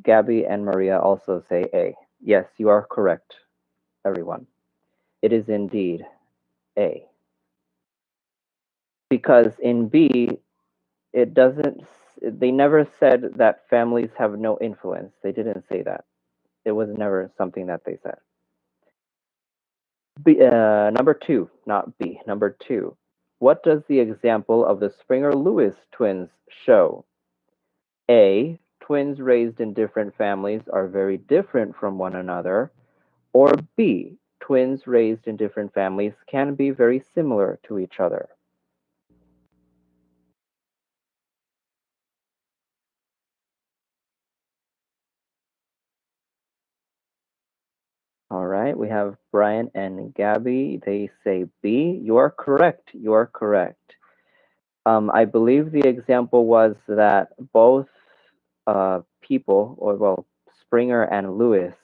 Gabby and Maria also say A. Yes, you are correct, everyone. It is indeed A. Because in B, it doesn't, they never said that families have no influence. They didn't say that. It was never something that they said. Number two, not B. Number two. What does the example of the Springer-Lewis twins show? A. Twins raised in different families are very different from one another. Or B. Twins raised in different families can be very similar to each other. All right, we have Brian and Gabby. They say B. You are correct. You are correct. I believe the example was that both people, or well, Springer and Lewis,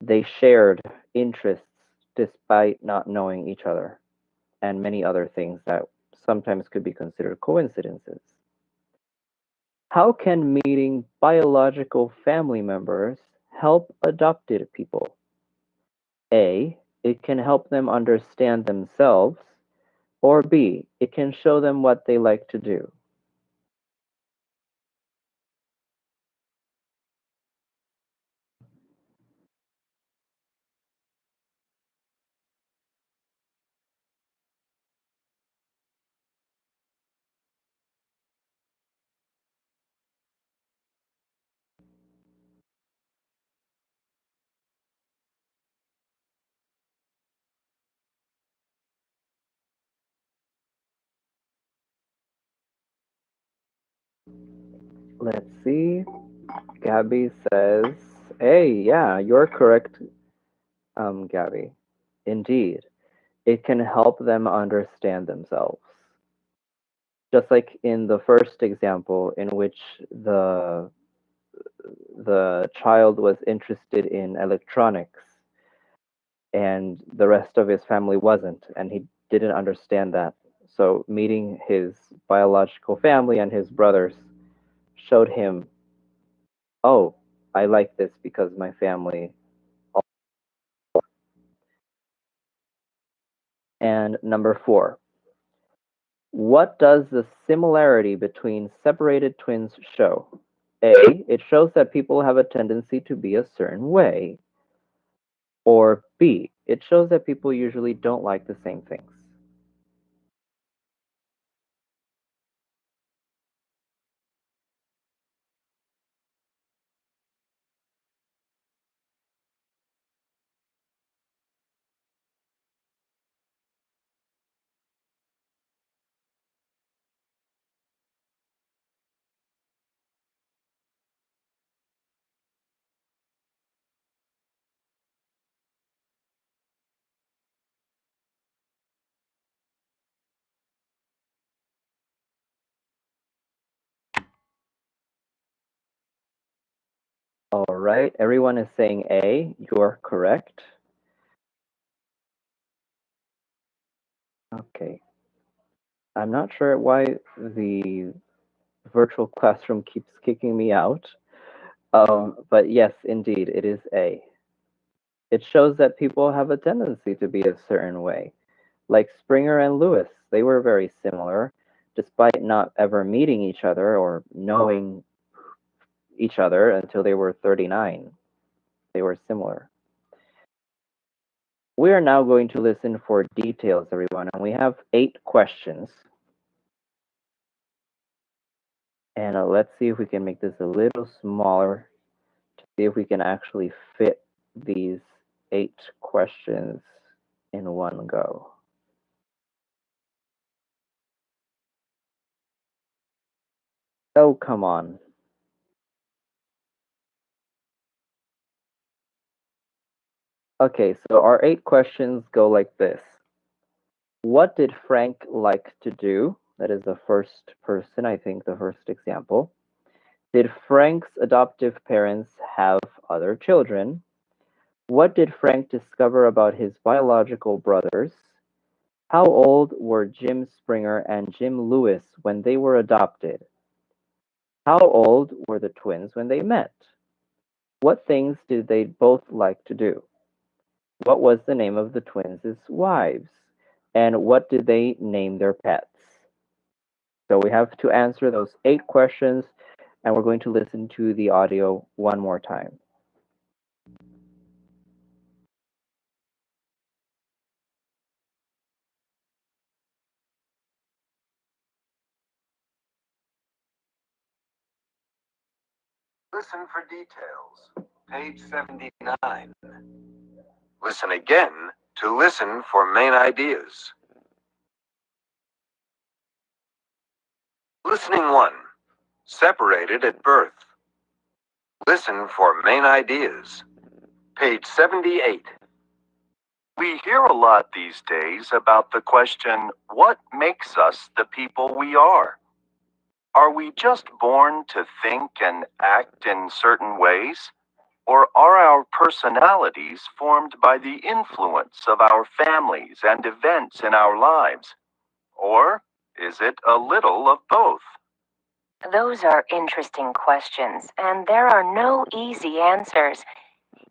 they shared interests despite not knowing each other, and many other things that sometimes could be considered coincidences. How can meeting biological family members help adopted people? A. It can help them understand themselves. Or B. It can show them what they like to do. Let's see. Gabby says, hey, yeah, you're correct, Gabby. Indeed, it can help them understand themselves. Just like in the first example, in which the child was interested in electronics and the rest of his family wasn't, and he didn't understand that. So meeting his biological family and his brothers showed him, oh, I like this because my family. And number four, what does the similarity between separated twins show? A, it shows that people have a tendency to be a certain way. Or B, it shows that people usually don't like the same things. All right, everyone is saying A. You're correct. Okay. I'm not sure why the virtual classroom keeps kicking me out. But yes, indeed, it is A. It shows that people have a tendency to be a certain way. Like Springer and Lewis, they were very similar, despite not ever meeting each other or knowing each other until they were 39. They were similar. We are now going to listen for details, everyone, and we have 8 questions. And let's see if we can make this a little smaller to see if we can actually fit these 8 questions in one go. Oh, come on. Okay, so our 8 questions go like this. What did Frank like to do? That is the first person, I think, the first example. Did Frank's adoptive parents have other children? What did Frank discover about his biological brothers? How old were Jim Springer and Jim Lewis when they were adopted? How old were the twins when they met? What things did they both like to do? What was the name of the twins' wives? And what did they name their pets? So we have to answer those 8 questions, and we're going to listen to the audio one more time. Listen for details. Page 79. Listen again to listen for main ideas. Listening 1. Separated at birth. Listen for main ideas. Page 78. We hear a lot these days about the question, what makes us the people we are? Are we just born to think and act in certain ways? Or are our personalities formed by the influence of our families and events in our lives? Or is it a little of both? Those are interesting questions, and there are no easy answers.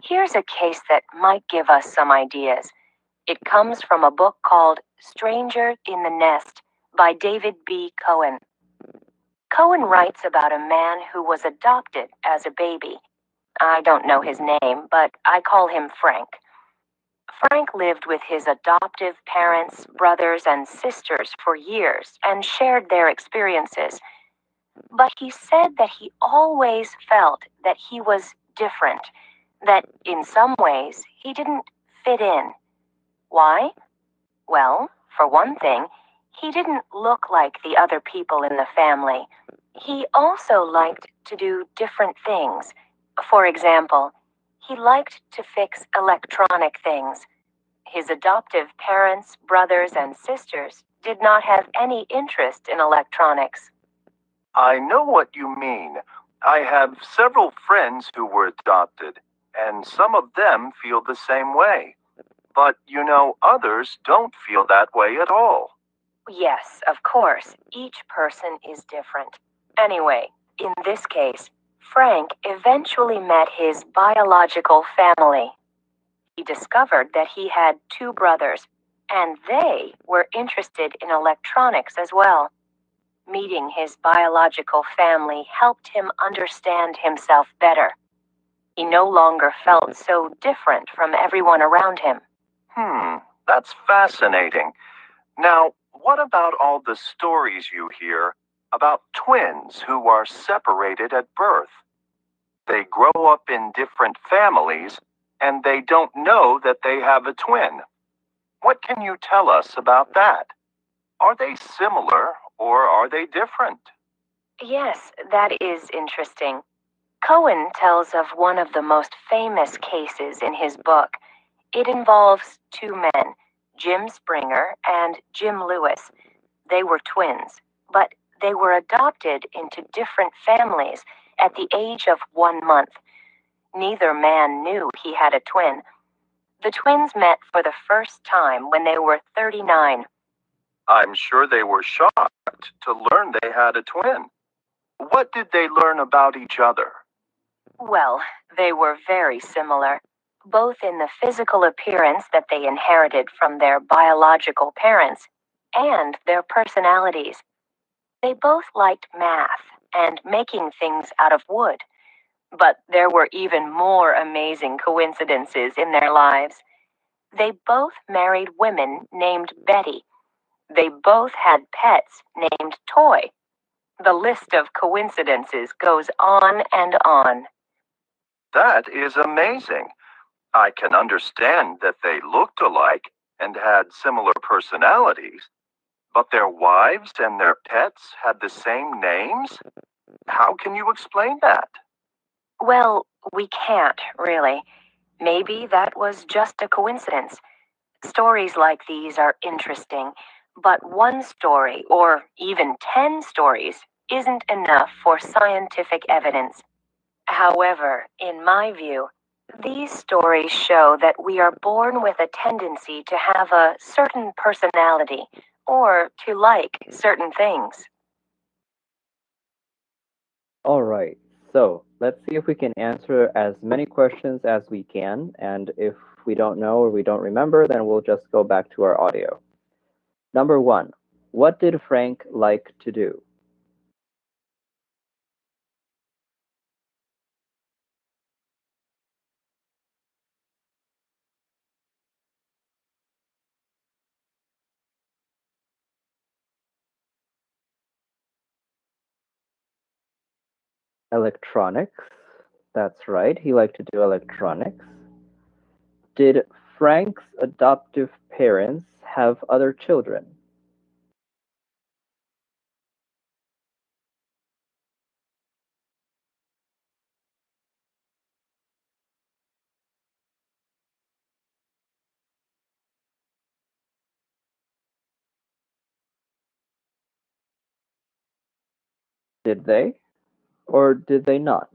Here's a case that might give us some ideas. It comes from a book called Stranger in the Nest by David B. Cohen. Cohen writes about a man who was adopted as a baby. I don't know his name, but I call him Frank. Frank lived with his adoptive parents, brothers, and sisters for years and shared their experiences. But he said that he always felt that he was different, that in some ways he didn't fit in. Why? Well, for one thing, he didn't look like the other people in the family. He also liked to do different things. For example, he liked to fix electronic things. His adoptive parents, brothers, and sisters did not have any interest in electronics. I know what you mean. I have several friends who were adopted, and some of them feel the same way. But, others don't feel that way at all. Yes, of course, each person is different. Anyway, in this case, Frank eventually met his biological family. He discovered that he had 2 brothers, and they were interested in electronics as well. Meeting his biological family helped him understand himself better. He no longer felt so different from everyone around him. That's fascinating. Now, what about all the stories you hear about twins who are separated at birth? They grow up in different families, and they don't know that they have a twin. What can you tell us about that? Are they similar, or are they different? Yes, that is interesting. Cohen tells of one of the most famous cases in his book. It involves 2 men, Jim Springer and Jim Lewis. They were twins, but they were adopted into different families at the age of 1 month. Neither man knew he had a twin. The twins met for the first time when they were 39. I'm sure they were shocked to learn they had a twin. What did they learn about each other? Well, they were very similar, both in the physical appearance that they inherited from their biological parents and their personalities. They both liked math and making things out of wood. But there were even more amazing coincidences in their lives. They both married women named Betty. They both had pets named Toy. The list of coincidences goes on and on. That is amazing. I can understand that they looked alike and had similar personalities, but their wives and their pets had the same names? How can you explain that? Well, we can't, really. Maybe that was just a coincidence. Stories like these are interesting, but one story, or even 10 stories, isn't enough for scientific evidence. However, in my view, these stories show that we are born with a tendency to have a certain personality, or to like certain things. All right, so let's see if we can answer as many questions as we can, and if we don't know or we don't remember, then we'll just go back to our audio. Number 1, what did Frank like to do? Electronics. That's right, he liked to do electronics. Did Frank's adoptive parents have other children? Did they? Or did they not?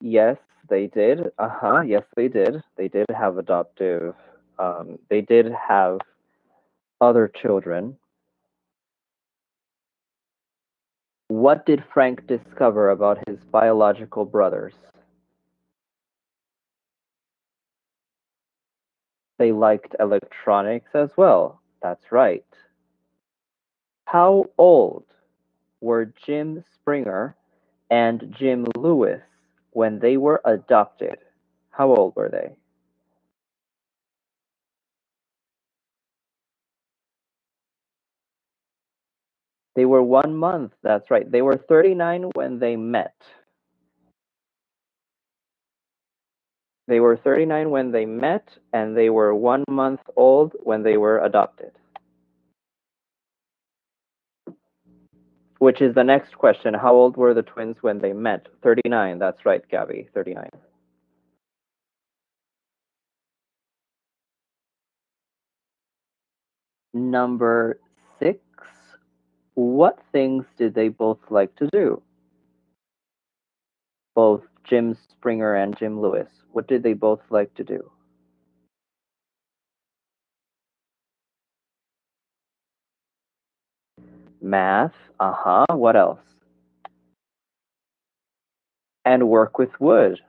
Yes, they did. Yes, they did. They did have adoptive, they did have other children. What did Frank discover about his biological brothers? They liked electronics as well. That's right. How old were Jim Springer and Jim Lewis when they were adopted? How old were they? They were 1 month. That's right. They were 39 when they met. They were 39 when they met, and they were 1 month old when they were adopted. Which is the next question. How old were the twins when they met? 39. That's right, Gabby. 39. Number 6. What things did they both like to do? Both Jim Springer and Jim Lewis. What did they both like to do? Math. What else? And work with wood.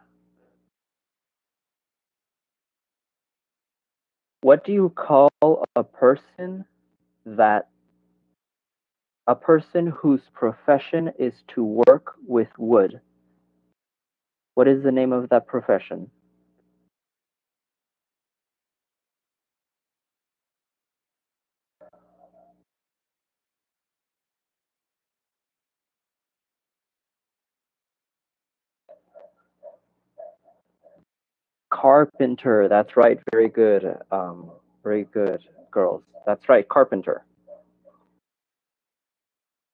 What do you call a person whose profession is to work with wood? What is the name of that profession? Carpenter. That's right. Very good. Very good, girls. That's right. Carpenter.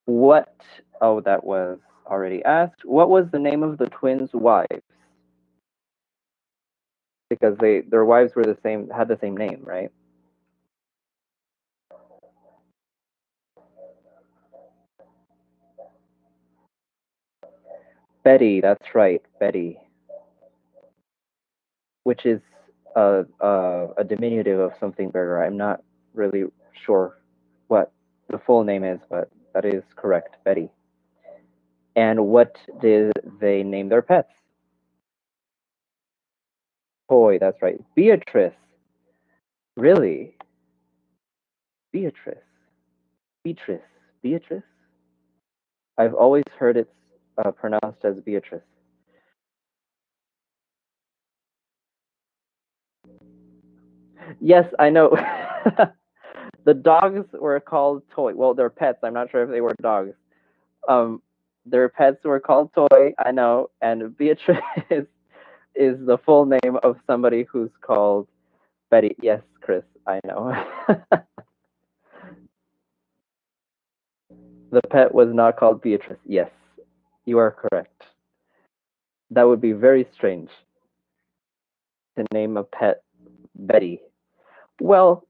What? Oh, that was already asked. What was the name of the twins' wives? Because their wives were had the same name, right? Betty. That's right. Betty. Which is a diminutive of something bigger. I'm not really sure what the full name is, but that is correct, Betty. And what did they name their pets? Toy, that's right. Beatrice. Really? Beatrice. Beatrice. Beatrice? I've always heard it's pronounced as Beatrice. Yes, I know. The dogs were called Toy. Well, they're pets. I'm not sure if they were dogs. Their pets were called Toy, I know, and Beatrice is the full name of somebody who's called Betty. Yes, Chris, I know. The pet was not called Beatrice. Yes, you are correct. That would be very strange to name a pet Betty. Well,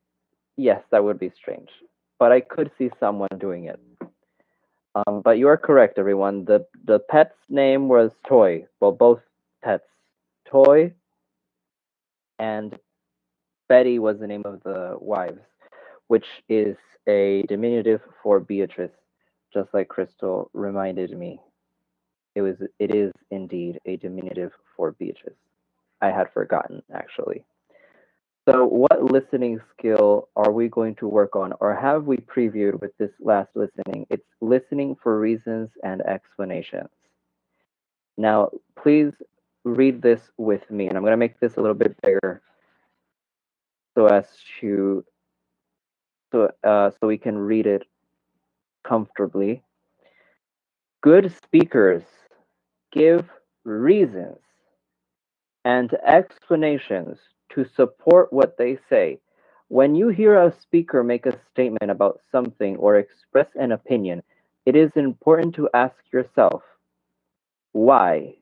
yes, that would be strange, but I could see someone doing it. But you are correct, everyone. The pet's name was Toy. Well, both pets, Toy and Betty was the name of the wives, which is a diminutive for Beatrice, just like Crystal reminded me. It is indeed a diminutive for Beatrice. I had forgotten, actually. So what listening skill are we going to work on, or have we previewed with this last listening? It's listening for reasons and explanations. Now, please read this with me, and I'm going to make this a little bit bigger so as to so we can read it comfortably. Good speakers give reasons and explanations to support what they say. When you hear a speaker make a statement about something or express an opinion, it is important to ask yourself, why?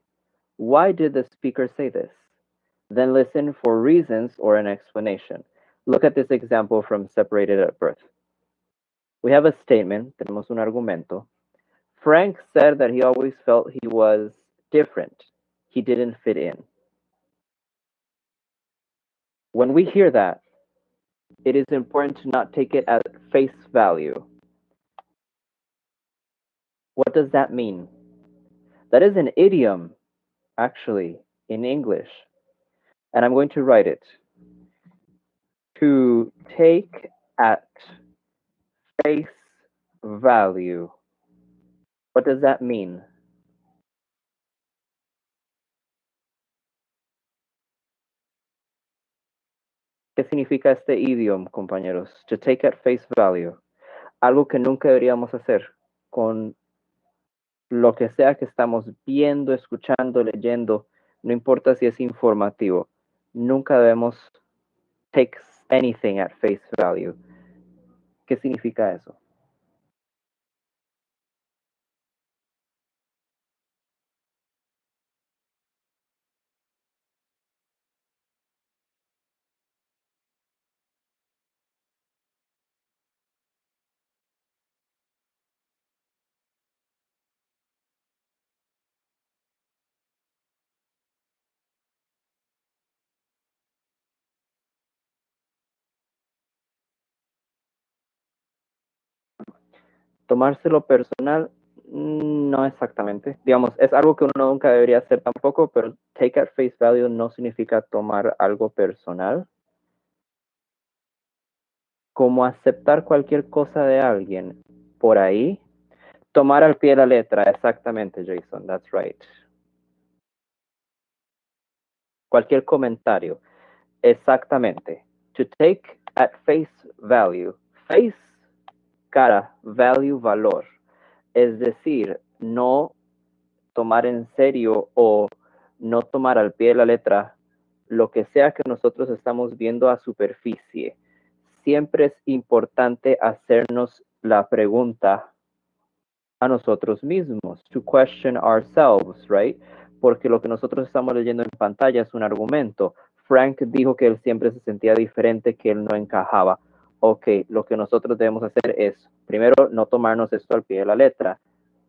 Why did the speaker say this? Then listen for reasons or an explanation. Look at this example from Separated at Birth. We have a statement, tenemos un argumento. Frank said that he always felt he was different. He didn't fit in. When we hear that, it is important to not take it at face value. What does that mean? That is an idiom, actually, in English. And I'm going to write it. To take at face value. What does that mean? ¿Qué significa este idioma, compañeros? To take at face value. Algo que nunca deberíamos hacer con lo que sea que estamos viendo, escuchando, leyendo, no importa si es informativo. Nunca debemos take anything at face value. ¿Qué significa eso? Tomárselo personal, no exactamente. Digamos, es algo que uno nunca debería hacer tampoco, pero take at face value no significa tomar algo personal. Como aceptar cualquier cosa de alguien por ahí. Tomar al pie de la letra, exactamente, Jason, that's right. Cualquier comentario, exactamente. To take at face value. Face, cara, value, valor. Es decir, no tomar en serio o no tomar al pie de la letra lo que sea que nosotros estamos viendo a superficie. Siempre es importante hacernos la pregunta a nosotros mismos, to question ourselves, right? Porque lo que nosotros estamos leyendo en pantalla es un argumento. Frank dijo que él siempre se sentía diferente, que él no encajaba. Ok, lo que nosotros debemos hacer es, primero, no tomarnos esto al pie de la letra.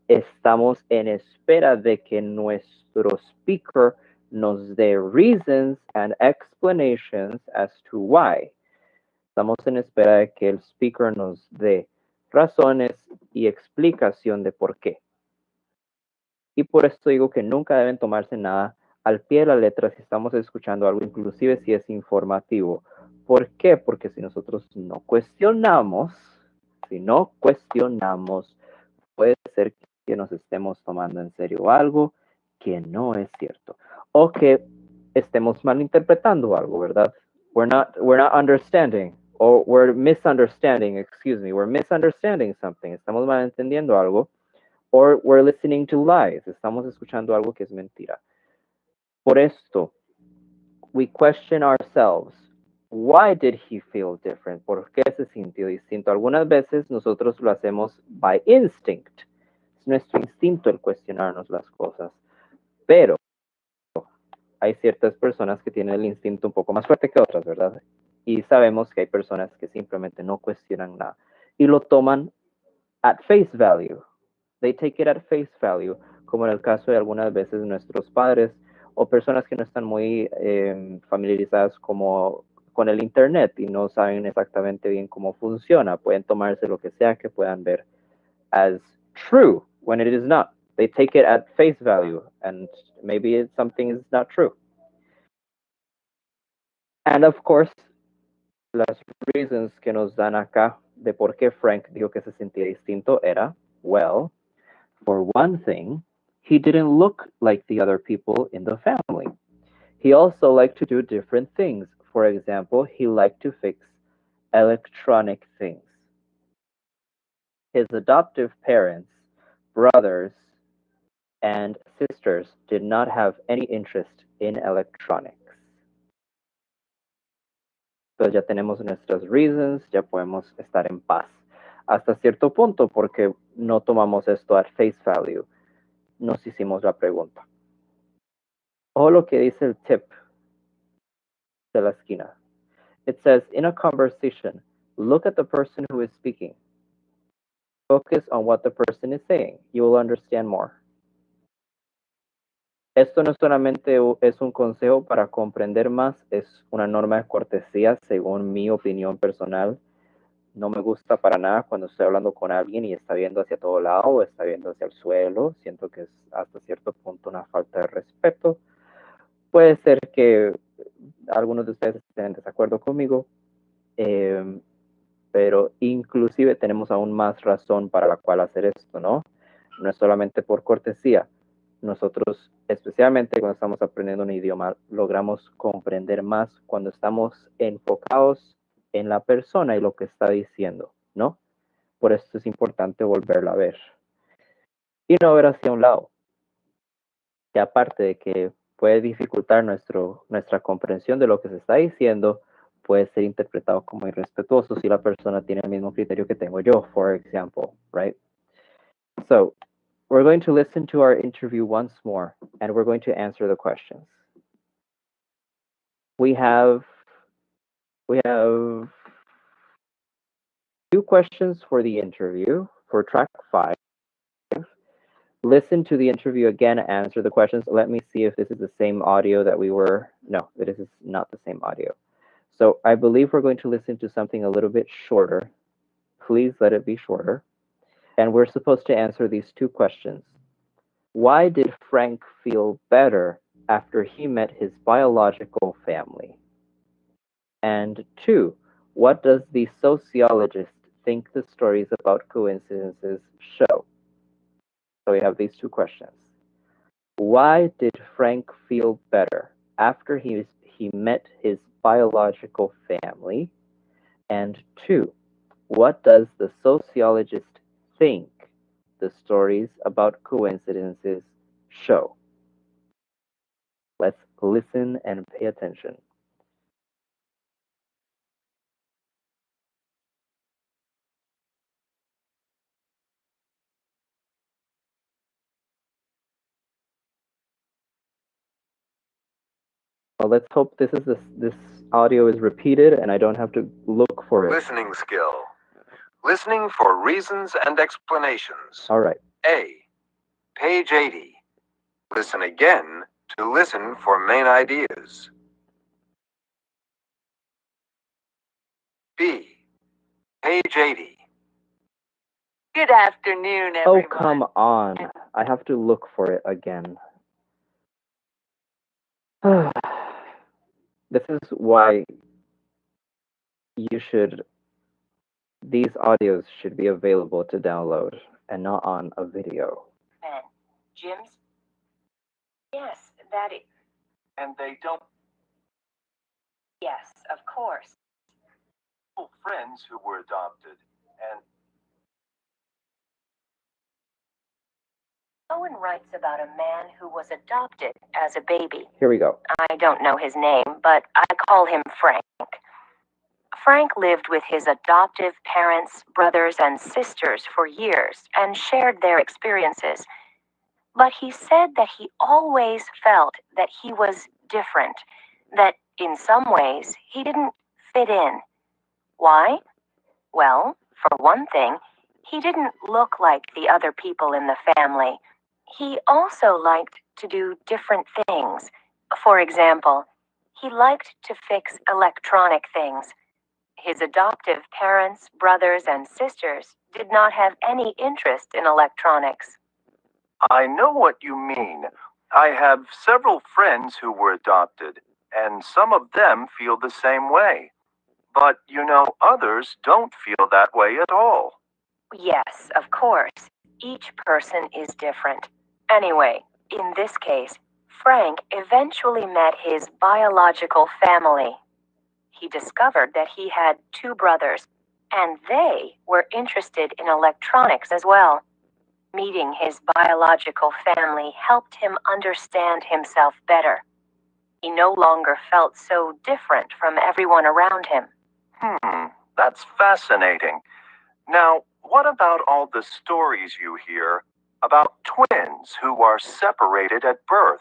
Estamos en espera de que nuestro speaker nos dé reasons and explanations as to why. Estamos en espera de que el speaker nos dé razones y explicación de por qué. Y por esto digo que nunca deben tomarse nada al pie de la letra si estamos escuchando algo, inclusive si es informativo. ¿Por qué? Porque si nosotros no cuestionamos, puede ser que nos estemos tomando en serio algo que no es cierto. O que estemos malinterpretando algo, ¿verdad? We're not understanding, or we're misunderstanding, we're misunderstanding something. Estamos malentendiendo algo. Or we're listening to lies. Estamos escuchando algo que es mentira. Por esto, we question ourselves. Why did he feel different? ¿Por qué se sintió distinto? Algunas veces nosotros lo hacemos by instinct. Es nuestro instinto el cuestionarnos las cosas. Pero hay ciertas personas que tienen el instinto un poco más fuerte que otras, ¿verdad? Y sabemos que hay personas que simplemente no cuestionan nada. Y lo toman at face value. They take it at face value, como en el caso de algunas veces nuestros padres o personas que no están muy familiarizadas como con el internet y no saben exactamente bien cómo funciona. Pueden tomarse lo que sea que puedan ver as true when it is not. They take it at face value and maybe something is not true. And of course, las reasons que nos dan acá de por qué Frank dijo que se sentía distinto era, well, for one thing, he didn't look like the other people in the family. He also liked to do different things. For example, he liked to fix electronic things. His adoptive parents, brothers, and sisters did not have any interest in electronics. Entonces ya tenemos nuestras reasons, ya podemos estar en paz. Hasta cierto punto, porque no tomamos esto at face value. Nos hicimos la pregunta. O lo que dice el tip de la esquina. It says, in a conversation, look at the person who is speaking. Focus on what the person is saying. You will understand more. Esto no solamente es un consejo para comprender más, es una norma de cortesía según mi opinión personal. No me gusta para nada cuando estoy hablando con alguien y está viendo hacia todo lado o está viendo hacia el suelo. Siento que es hasta cierto punto una falta de respeto. Puede ser que algunos de ustedes estén en desacuerdo conmigo, pero inclusive tenemos aún más razón para la cual hacer esto, ¿no? No es solamente por cortesía. Nosotros, especialmente cuando estamos aprendiendo un idioma, logramos comprender más cuando estamos enfocados en la persona y lo que está diciendo, ¿no? Por eso es importante volverla a ver. Y no ver hacia un lado. Que aparte de que puede dificultar nuestra comprensión de lo que se está diciendo, puede ser interpretado como irrespetuoso si la persona tiene el mismo criterio que tengo yo, for example, right? So, we're going to listen to our interview once more, and we're going to answer the questions. We have 2 questions for the interview for track 5. Listen to the interview again, answer the questions. Let me see if this is the same audio that we were. No, this is not the same audio. So I believe we're going to listen to something a little bit shorter. Please let it be shorter. And we're supposed to answer these 2 questions. Why did Frank feel better after he met his biological family? And 2, what does the sociologist think the stories about coincidences show? So we have these 2 questions. Why did Frank feel better after he met his biological family? And 2, what does the sociologist think the stories about coincidences show? Let's listen and pay attention. Well, let's hope this audio is repeated and I don't have to look for it. Listening skill. Listening for reasons and explanations. All right. A. Page 80. Listen again to listen for main ideas. B. Page 80. Good afternoon, Oh, everyone. come on. I have to look for it again. This is why these audios should be available to download and not on a video. Ben, Jim's? Yes, that is. And they don't Yes, of course. have friends who were adopted, and Owen writes about a man who was adopted as a baby. Here we go. I don't know his name, but I call him Frank. Frank lived with his adoptive parents, brothers, and sisters for years and shared their experiences. But he said that he always felt that he was different, that in some ways he didn't fit in. Why? Well, for one thing, he didn't look like the other people in the family. He also liked to do different things. For example, he liked to fix electronic things. His adoptive parents, brothers, and sisters did not have any interest in electronics. I know what you mean. I have several friends who were adopted, and some of them feel the same way. But, others don't feel that way at all. Yes, of course. Each person is different. Anyway, in this case, Frank eventually met his biological family. He discovered that he had two brothers, and they were interested in electronics as well. Meeting his biological family helped him understand himself better. He no longer felt so different from everyone around him. That's fascinating. Now, what about all the stories you hear about twins who are separated at birth?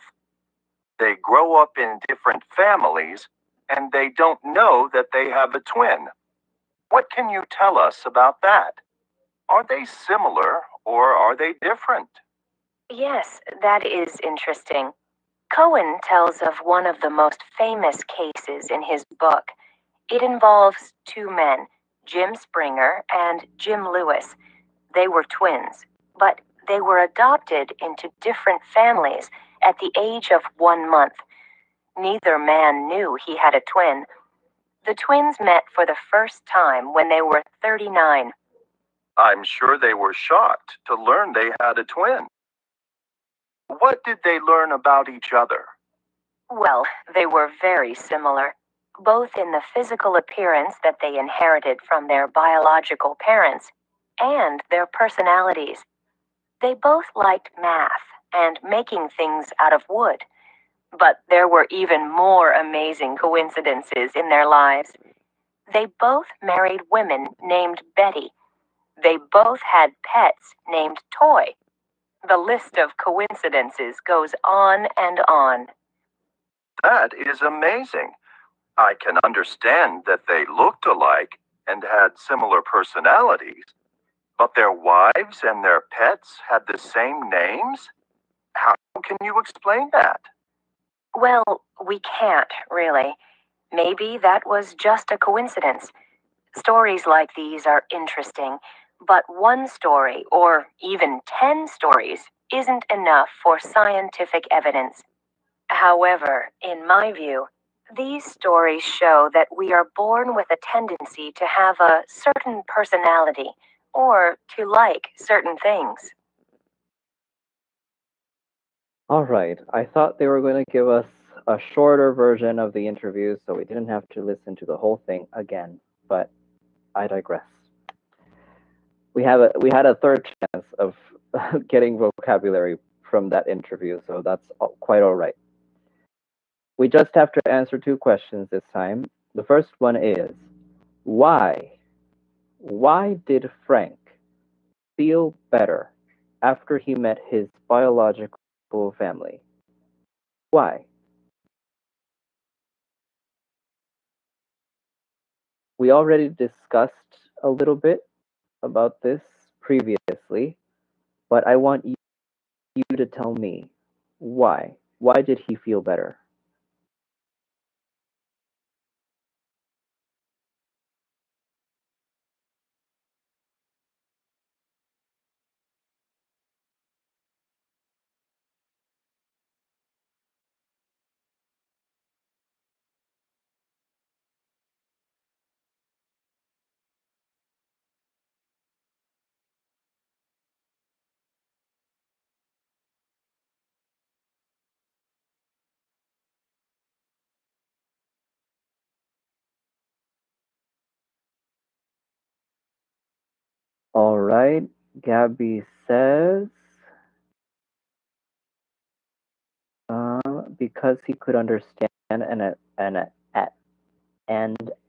They grow up in different families, and they don't know that they have a twin. What can you tell us about that? Are they similar or are they different? Yes, that is interesting. Cohen tells of one of the most famous cases in his book. It involves two men, Jim Springer and Jim Lewis. They were twins, but they were adopted into different families at the age of 1 month. Neither man knew he had a twin. The twins met for the first time when they were 39. I'm sure they were shocked to learn they had a twin. What did they learn about each other? Well, they were very similar, both in the physical appearance that they inherited from their biological parents and their personalities. They both liked math and making things out of wood. But there were even more amazing coincidences in their lives. They both married women named Betty. They both had pets named Toy. The list of coincidences goes on and on. That is amazing. I can understand that they looked alike and had similar personalities, but their wives and their pets had the same names? How can you explain that? Well, we can't, really. Maybe that was just a coincidence. Stories like these are interesting, but one story, or even 10 stories, isn't enough for scientific evidence. However, in my view, these stories show that we are born with a tendency to have a certain personality, or to like certain things. All right. I thought they were going to give us a shorter version of the interview so we didn't have to listen to the whole thing again, but I digress. We had a third chance of getting vocabulary from that interview, so that's quite all right. We just have to answer two questions this time. The first one is, why? Why did Frank feel better after he met his biological family? Why? We already discussed a little bit about this previously, but I want you to tell me why. Why did he feel better? All right. Gabby says, because he could understand and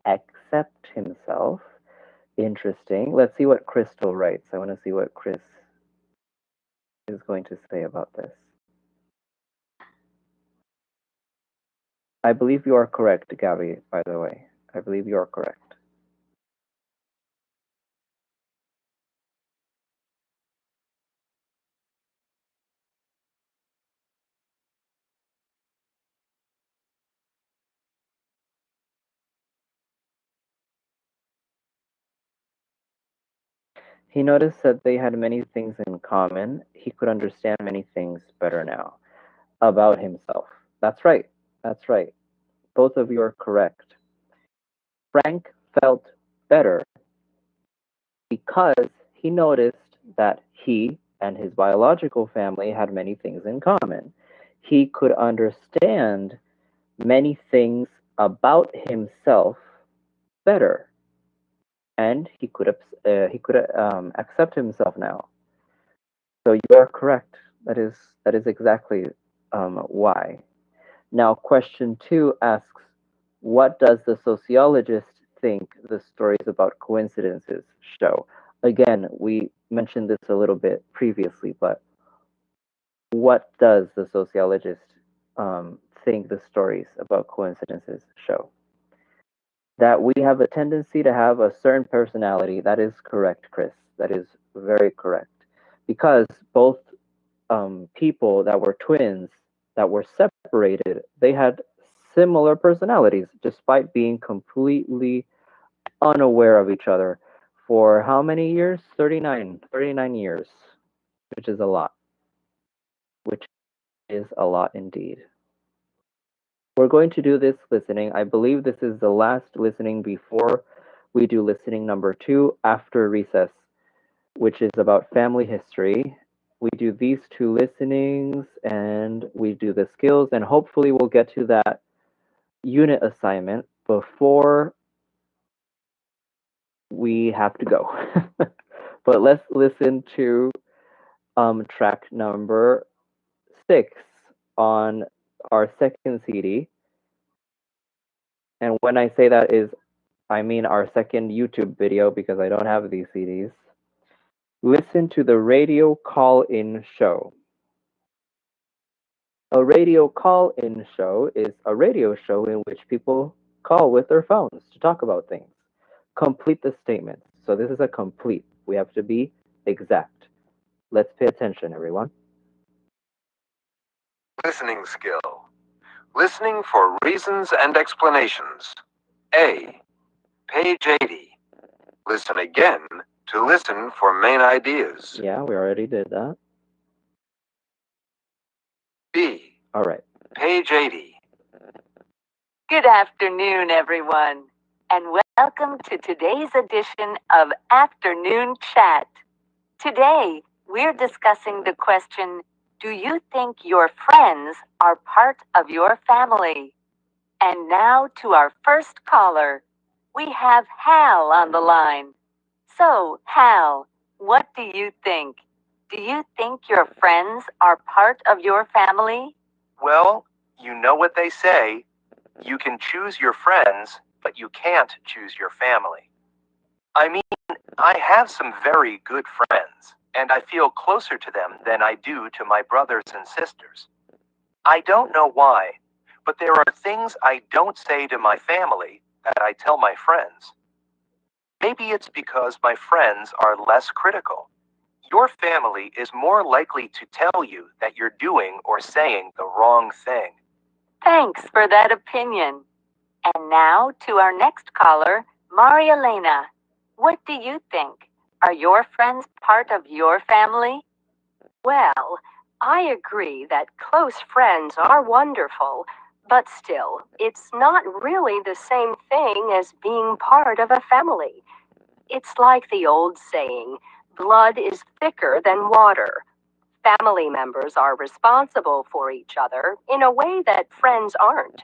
accept himself. Interesting. Let's see what Crystal writes. I want to see what Chris is going to say about this. I believe you are correct, Gabby, by the way. I believe you are correct. He noticed that they had many things in common. He could understand many things better now about himself. That's right. That's right. Both of you are correct. Frank felt better because he noticed that he and his biological family had many things in common. He could understand many things about himself better, and he could accept himself now. So you are correct. That is exactly why. Now, question 2 asks, what does the sociologist think the stories about coincidences show? Again, we mentioned this a little bit previously, but what does the sociologist think the stories about coincidences show? That we have a tendency to have a certain personality. That is correct, Chris. That is very correct. Because both people that were twins that were separated, they had similar personalities despite being completely unaware of each other for how many years? 39 years, which is a lot. Which is a lot indeed. We're going to do this listening. I believe this is the last listening before we do listening number 2 after recess, which is about family history. We do these 2 listenings and we do the skills, and hopefully we'll get to that unit assignment before we have to go. But let's listen to track number 6 on our second CD. And when I say that I mean our second YouTube video because I don't have these CDs. Listen to the radio call-in show. A radio call-in show is a radio show in which people call with their phones to talk about things. Complete the statement. So this is a complete. We have to be exact. Let's pay attention, everyone. Listening skill. Listening for reasons and explanations. A. Page 80. Listen again to listen for main ideas. Yeah, we already did that. B. All right. Page 80. Good afternoon, everyone, and welcome to today's edition of Afternoon Chat. Today, we're discussing the question, do you think your friends are part of your family? And now to our first caller. We have Hal on the line. So, Hal, what do you think? Do you think your friends are part of your family? Well, you know what they say. You can choose your friends, but you can't choose your family. I mean, I have some very good friends, and I feel closer to them than I do to my brothers and sisters. I don't know why, but there are things I don't say to my family that I tell my friends. Maybe it's because my friends are less critical. Your family is more likely to tell you that you're doing or saying the wrong thing. Thanks for that opinion. And now to our next caller, Marielena. What do you think? Are your friends part of your family? Well, I agree that close friends are wonderful, but still, it's not really the same thing as being part of a family. It's like the old saying, blood is thicker than water. Family members are responsible for each other in a way that friends aren't.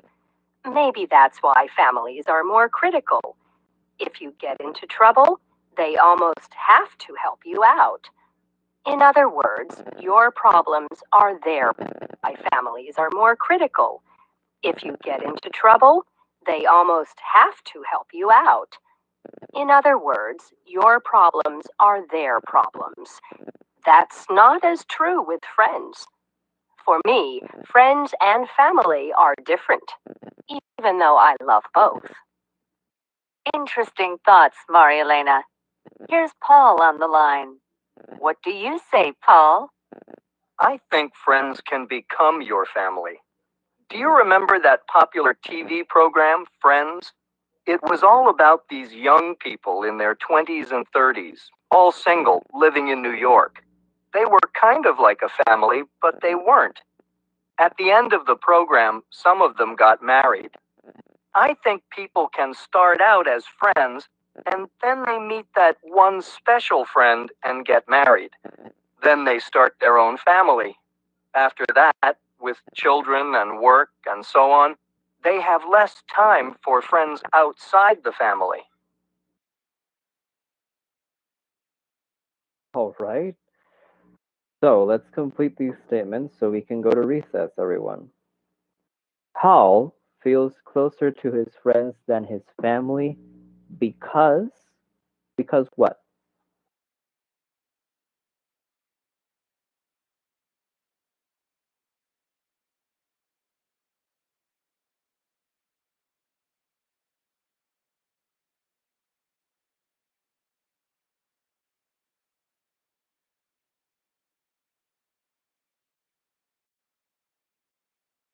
Maybe that's why families are more critical. If you get into trouble, they almost have to help you out. In other words, your problems are their. Families are more critical. If you get into trouble, they almost have to help you out. In other words, your problems are their problems. That's not as true with friends. For me, friends and family are different, even though I love both. Interesting thoughts, Marielena. Here's Paul on the line. What do you say, Paul? I think friends can become your family. Do you remember that popular TV program, Friends? It was all about these young people in their 20s and 30s, all single, living in New York. They were kind of like a family, but they weren't. At the end of the program, some of them got married. I think people can start out as friends, and then they meet that one special friend and get married. Then they start their own family. After that, with children and work and so on, they have less time for friends outside the family. All right. So let's complete these statements so we can go to recess, everyone. Paul feels closer to his friends than his family because what?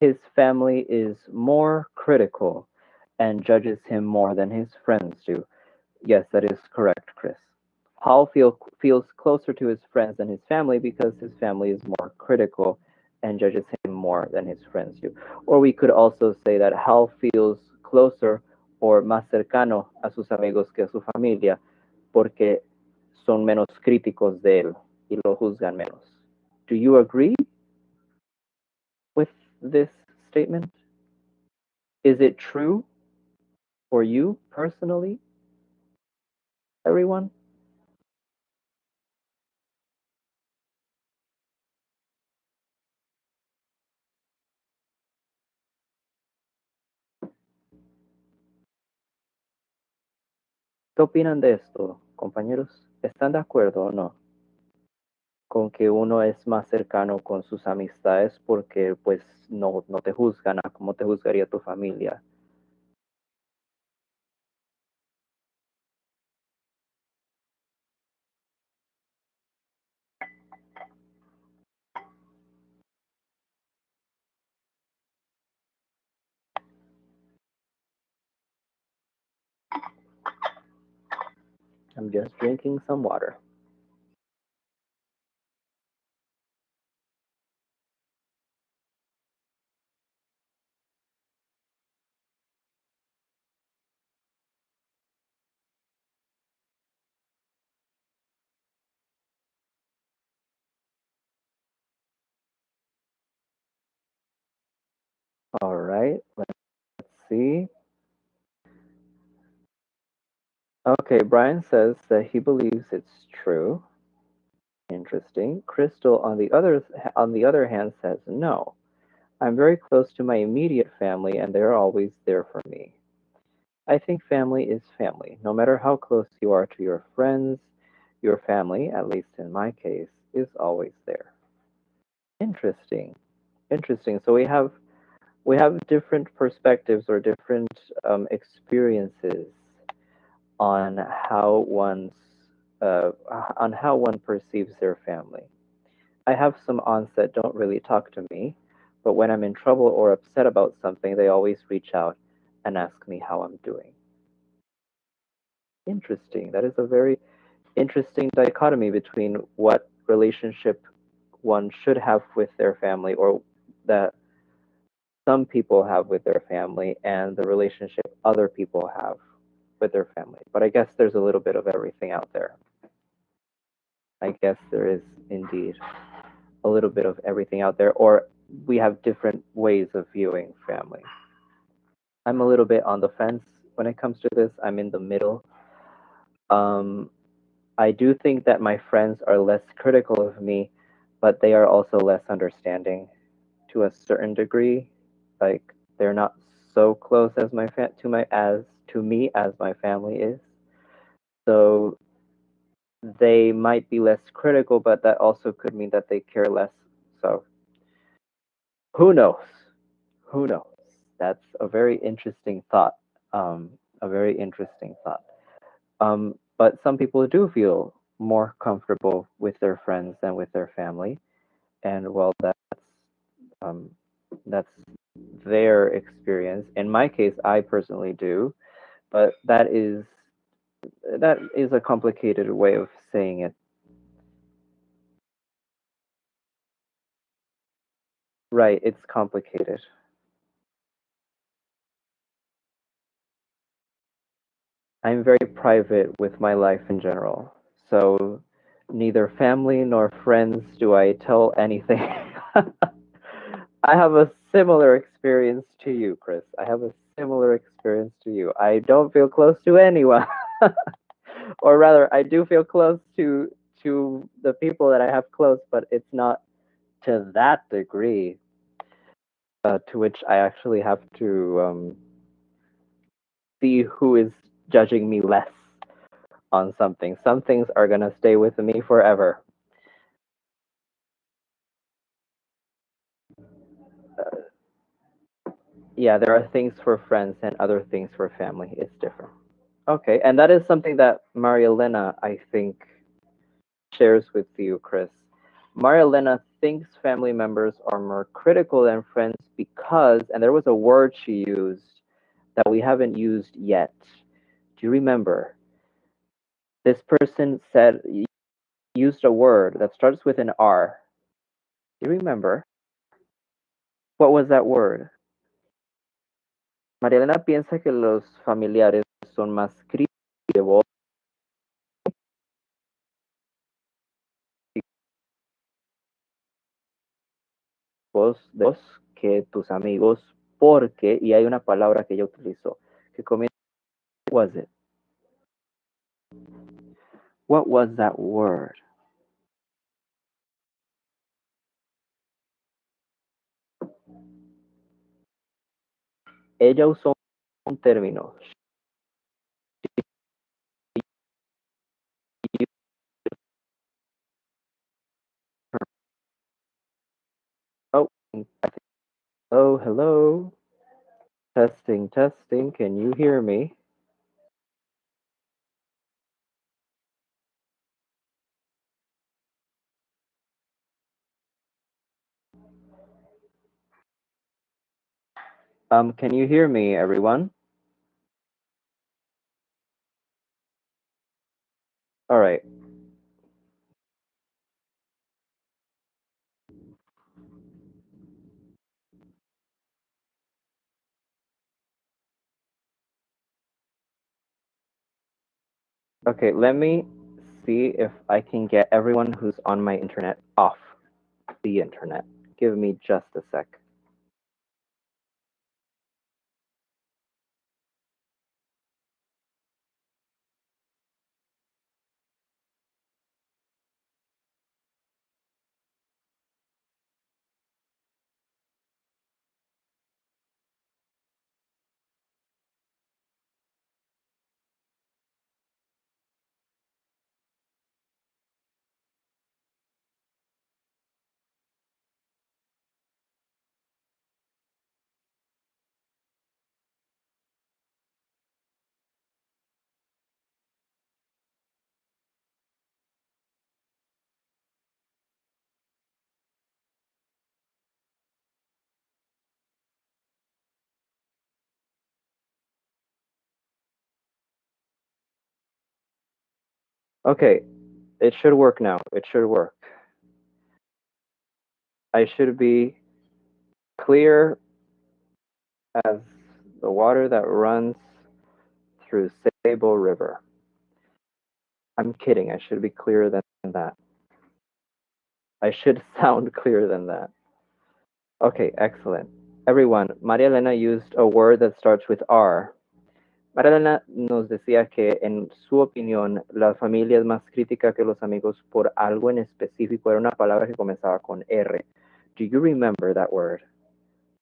His family is more critical and judges him more than his friends do. Yes, that is correct, Chris. Paul feels closer to his friends than his family because his family is more critical and judges him more than his friends do. Or we could also say that Hal feels closer or más cercano a sus amigos que a su familia porque son menos críticos de él y lo juzgan menos. Do you agree with this statement? Is it true for you personally, everyone? ¿Qué opinan de esto, compañeros? ¿Están de acuerdo o no? Con que uno es más cercano con sus amistades porque pues no te juzgan a como te juzgaría tu familia. I'm just drinking some water. All right, let's see. Okay, Brian says that he believes it's true. Interesting. Crystal, on the other hand, says no. I'm very close to my immediate family, and they're always there for me. I think family is family. No matter how close you are to your friends, your family, at least in my case, is always there. Interesting. Interesting. So we have different perspectives or different experiences on how on how one perceives their family. I have some aunts that don't really talk to me, but when I'm in trouble or upset about something, they always reach out and ask me how I'm doing. Interesting. That is a very interesting dichotomy between what relationship one should have with their family or that some people have with their family and the relationship other people have with their family. But I guess there's a little bit of everything out there. I guess there is indeed a little bit of everything out there, or we have different ways of viewing family. I'm a little bit on the fence when it comes to this. I'm in the middle. I do think that my friends are less critical of me, but they are also less understanding to a certain degree. Like they're not so close as to me as my family is. So they might be less critical, but that also could mean that they care less. So who knows? Who knows? That's a very interesting thought. A very interesting thought. But some people do feel more comfortable with their friends than with their family, and well, um, that's their experience. In my case, I personally do, but that is a complicated way of saying it. Right, it's complicated. I'm very private with my life in general, so neither family nor friends do I tell anything. I have a similar experience to you, Chris. I have a similar experience to you. I don't feel close to anyone. Or rather, I do feel close to the people that I have close, but it's not to that degree to which I actually have to see who is judging me less on something. Some things are gonna stay with me forever. Yeah, there are things for friends and other things for family. It's different. Okay, and that is something that Maria Elena, I think, shares with you, Chris. Maria Elena thinks family members are more critical than friends because, and there was a word she used that we haven't used yet. Do you remember? This person used a word that starts with an R. Do you remember? What was that word? María Elena piensa que los familiares son más críticos de vos que tus amigos porque, y hay una palabra que ella utilizó, que comienza, what was it? What was that word? Ella usó un término. Oh, hello, hello. Testing, testing. Can you hear me? Can you hear me, everyone? All right. Okay, let me see if I can get everyone who's on my internet off the internet. Give me just a sec. Okay, it should work now. It should work. I should be clear as the water that runs through Sable River. I'm kidding. I should be clearer than that. I should sound clearer than that. Okay, excellent. Everyone, Maria Elena used a word that starts with R. Marilena nos decía que en su opinión la familia es más crítica que los amigos por algo en específico. Era una palabra que comenzaba con R. Do you remember that word?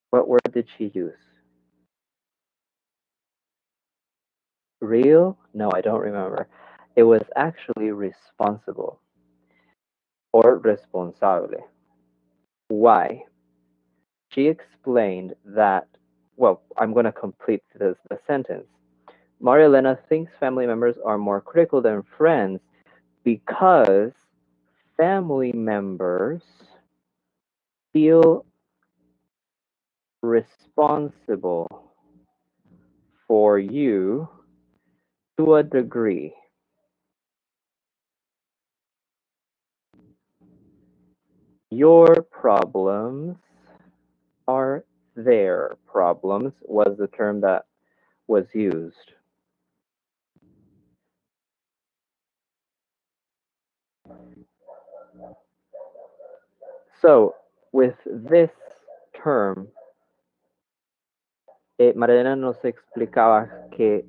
What word did she use? Real? No, I don't remember. It was actually responsible or responsable. Why? She explained that, well, I'm going to complete the sentence. Maria Elena thinks family members are more critical than friends because family members feel responsible for you to a degree. Your problems are their problems was the term that was used. So, with this term, Mariana nos explicaba que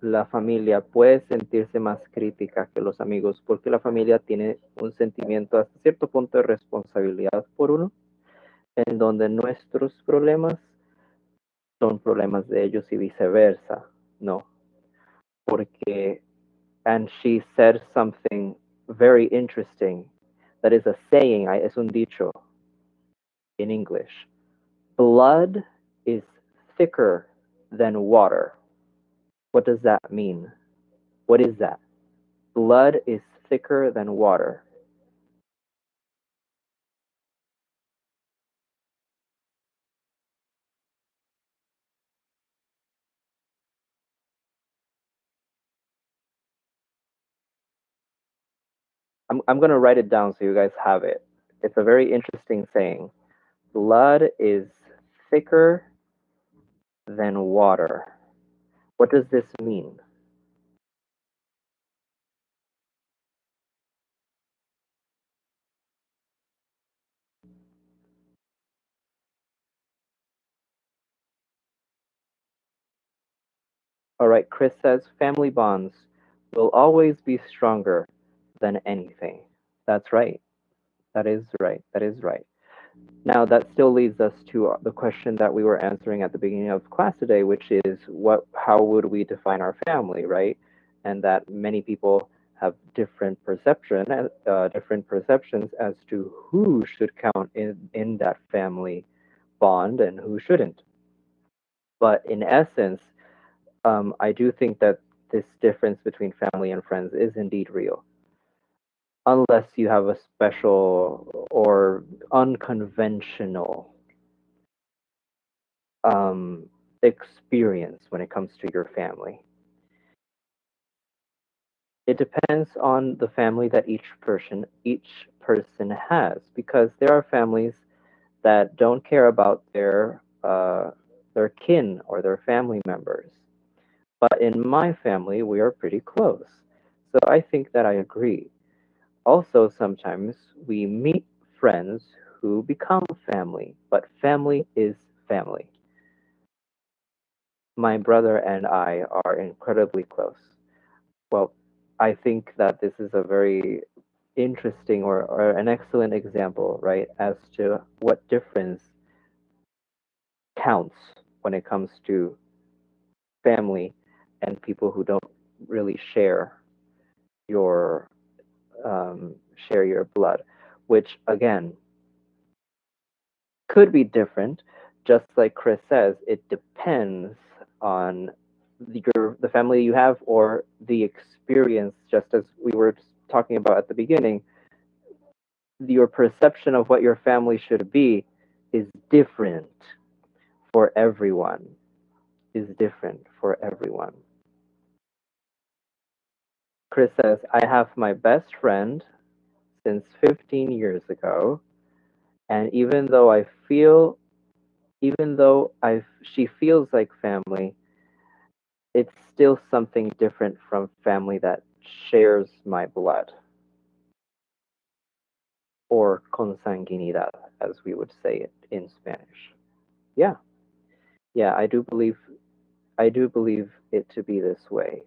la familia puede sentirse más crítica que los amigos porque la familia tiene un sentimiento hasta cierto punto de responsabilidad por uno, en donde nuestros problemas son problemas de ellos y viceversa, ¿no? Porque, and she said something very interesting, that is a saying, es un dicho in English. Blood is thicker than water. What does that mean? What is that? Blood is thicker than water. I'm going to write it down so you guys have it. It's a very interesting saying. Blood is thicker than water. What does this mean? All right, Chris says family bonds will always be stronger than anything. That's right. That is right. That is right. Now, that still leads us to the question that we were answering at the beginning of class today, which is how would we define our family, right? And that many people have different perceptions as to who should count in that family bond and who shouldn't. But in essence, I do think that this difference between family and friends is indeed real. Unless you have a special or unconventional experience when it comes to your family. It depends on the family that each person has, because there are families that don't care about their kin or their family members. But in my family, we are pretty close. So I think that I agree. Also, sometimes we meet friends who become family, but family is family. My brother and I are incredibly close. Well, I think that this is a very interesting or an excellent example, right, as to what difference counts when it comes to family and people who don't really share your blood, which again could be different. Just like Chris says, it depends on the family you have or the experience. Just as we were talking about at the beginning, your perception of what your family should be is different for everyone. Is different for everyone. Chris says, I have my best friend since 15 years ago, and even though she feels like family, it's still something different from family that shares my blood, or consanguinidad, as we would say it in Spanish. Yeah, I do believe I do believe it to be this way.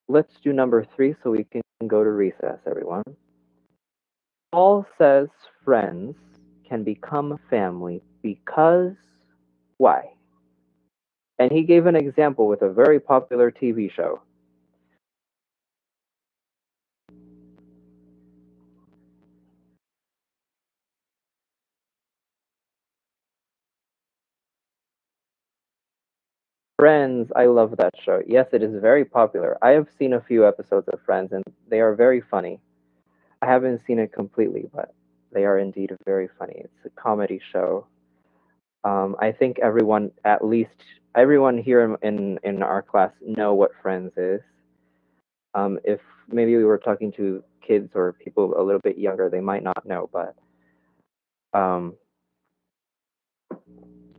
Let's do number 3 so we can go to recess, everyone. Paul says friends can become family because why? And he gave an example with a very popular TV show. Friends, I love that show. Yes, it is very popular. I have seen a few episodes of Friends and they are very funny. I haven't seen it completely, but they are indeed very funny. It's a comedy show. I think everyone, at least everyone here in our class, know what Friends is. If maybe we were talking to kids or people a little bit younger, they might not know, but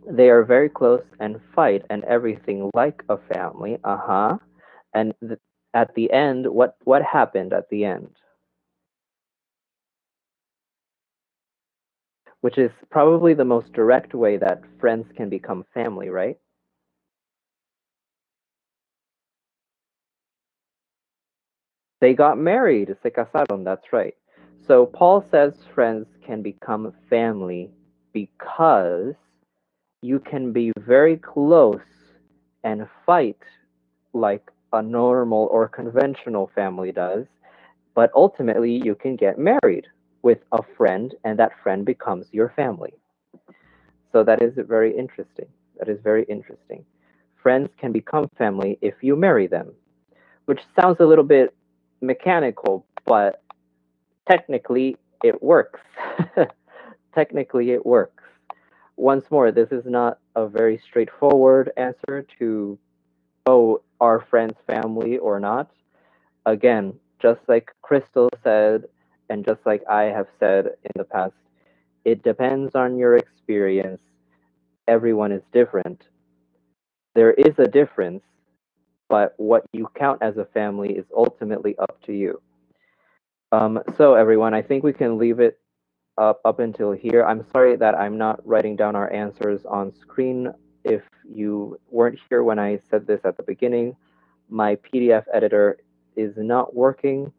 they are very close and fight and everything like a family. And at the end, what happened at the end? Which is probably the most direct way that friends can become family, right? They got married, se casaron, that's right. So Paul says friends can become family because you can be very close and fight like a normal or conventional family does, but ultimately you can get married with a friend and that friend becomes your family. So that is very interesting. That is very interesting. Friends can become family if you marry them, which sounds a little bit mechanical, but technically it works. Technically it works. Once more, this is not a very straightforward answer to, oh, are friends family or not? Again, just like Crystal said, and just like I have said in the past, it depends on your experience. Everyone is different. There is a difference, but what you count as a family is ultimately up to you. So everyone, I think we can leave it up until here. I'm sorry that I'm not writing down our answers on screen. If you weren't here when I said this at the beginning, my PDF editor is not working.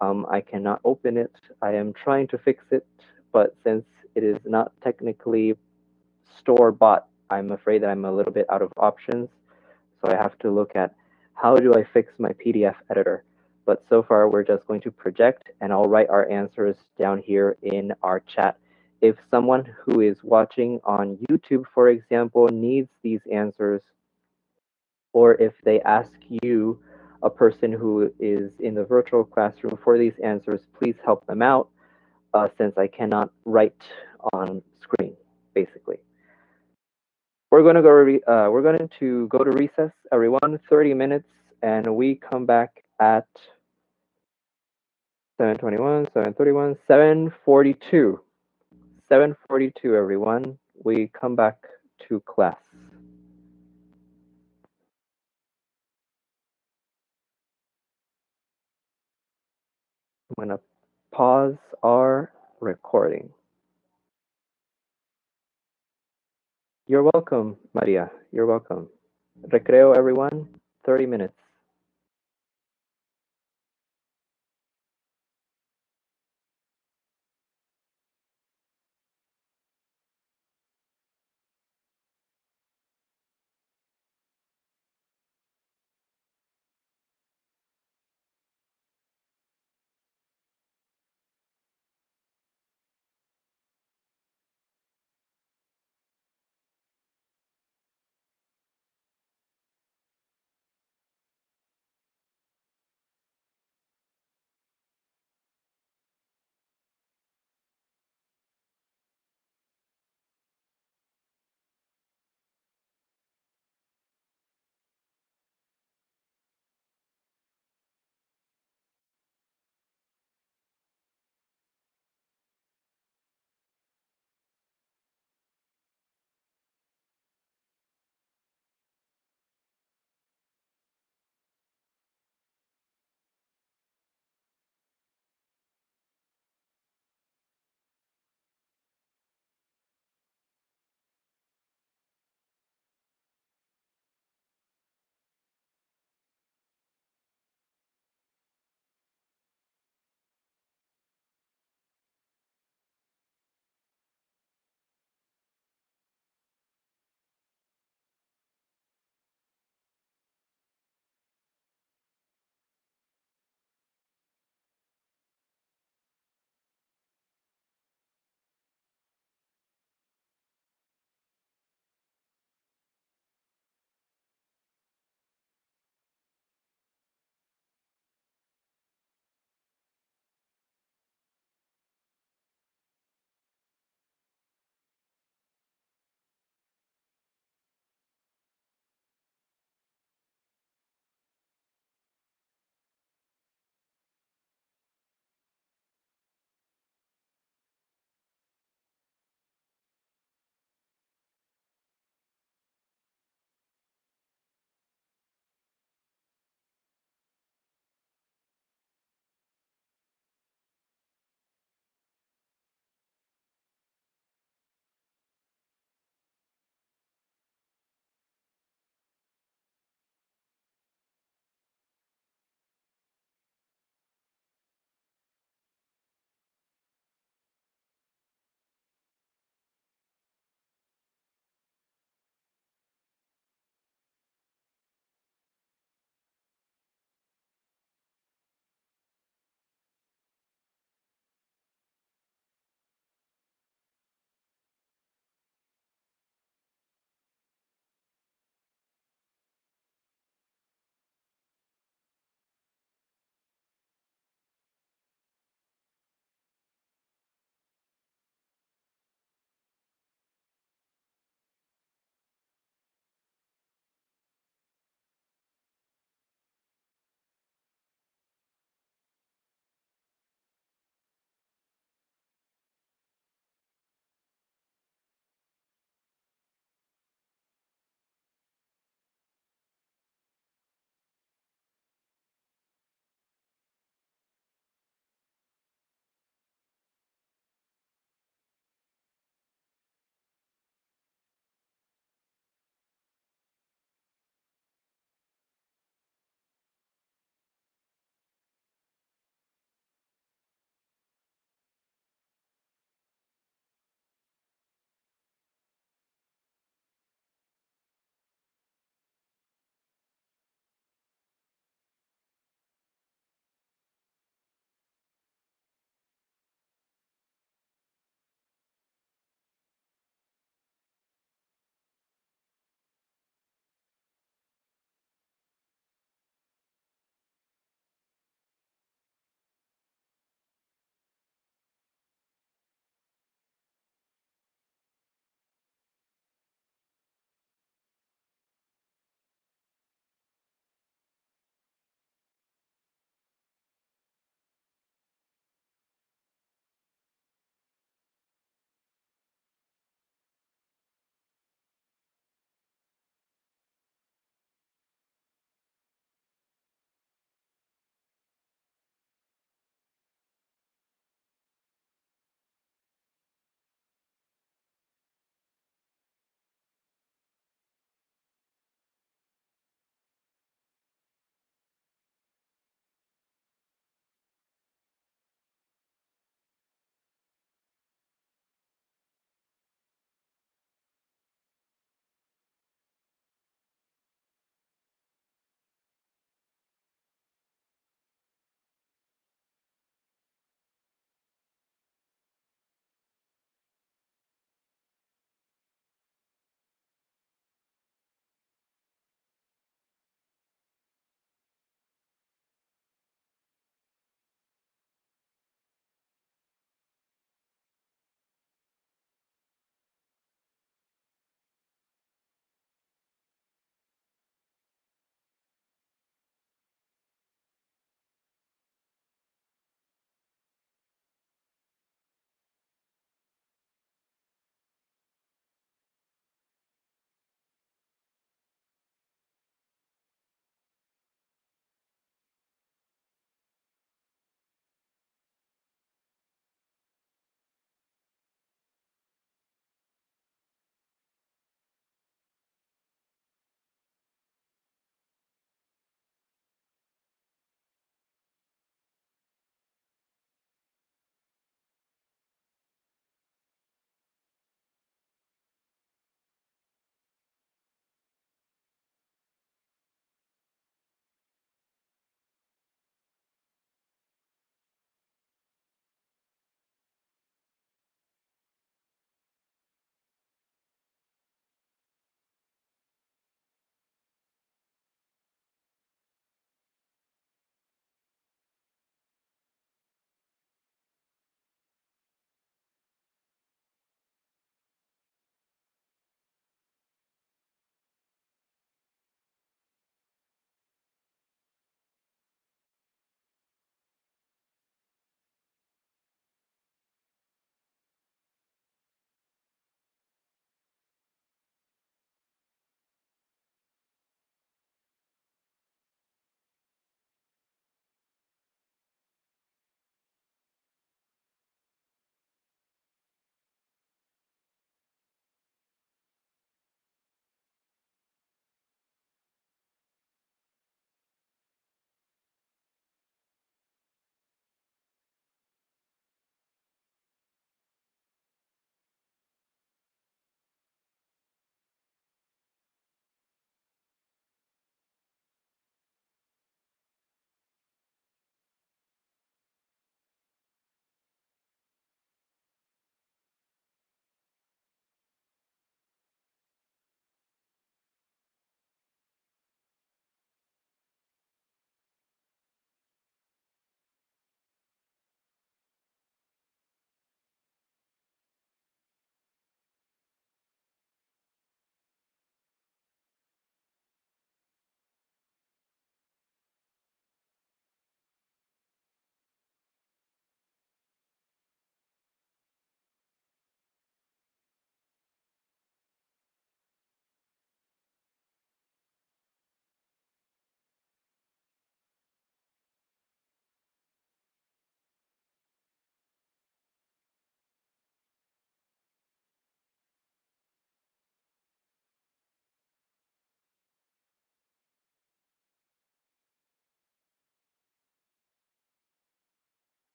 I cannot open it. I am trying to fix it, but since it is not technically store-bought, I'm afraid that I'm a little bit out of options. So I have to look at how do I fix my PDF editor. But so far, we're just going to project, and I'll write our answers down here in our chat. If someone who is watching on YouTube, for example, needs these answers, or if they ask you, a person who is in the virtual classroom, for these answers, please help them out, since I cannot write on screen, basically. We're going to go to recess, everyone, 30 minutes, and we come back at 7:21, 7:31, 7:42. 7:42, everyone. We come back to class. I'm going to pause our recording. You're welcome, Maria. You're welcome. Recreo, everyone. 30 minutes.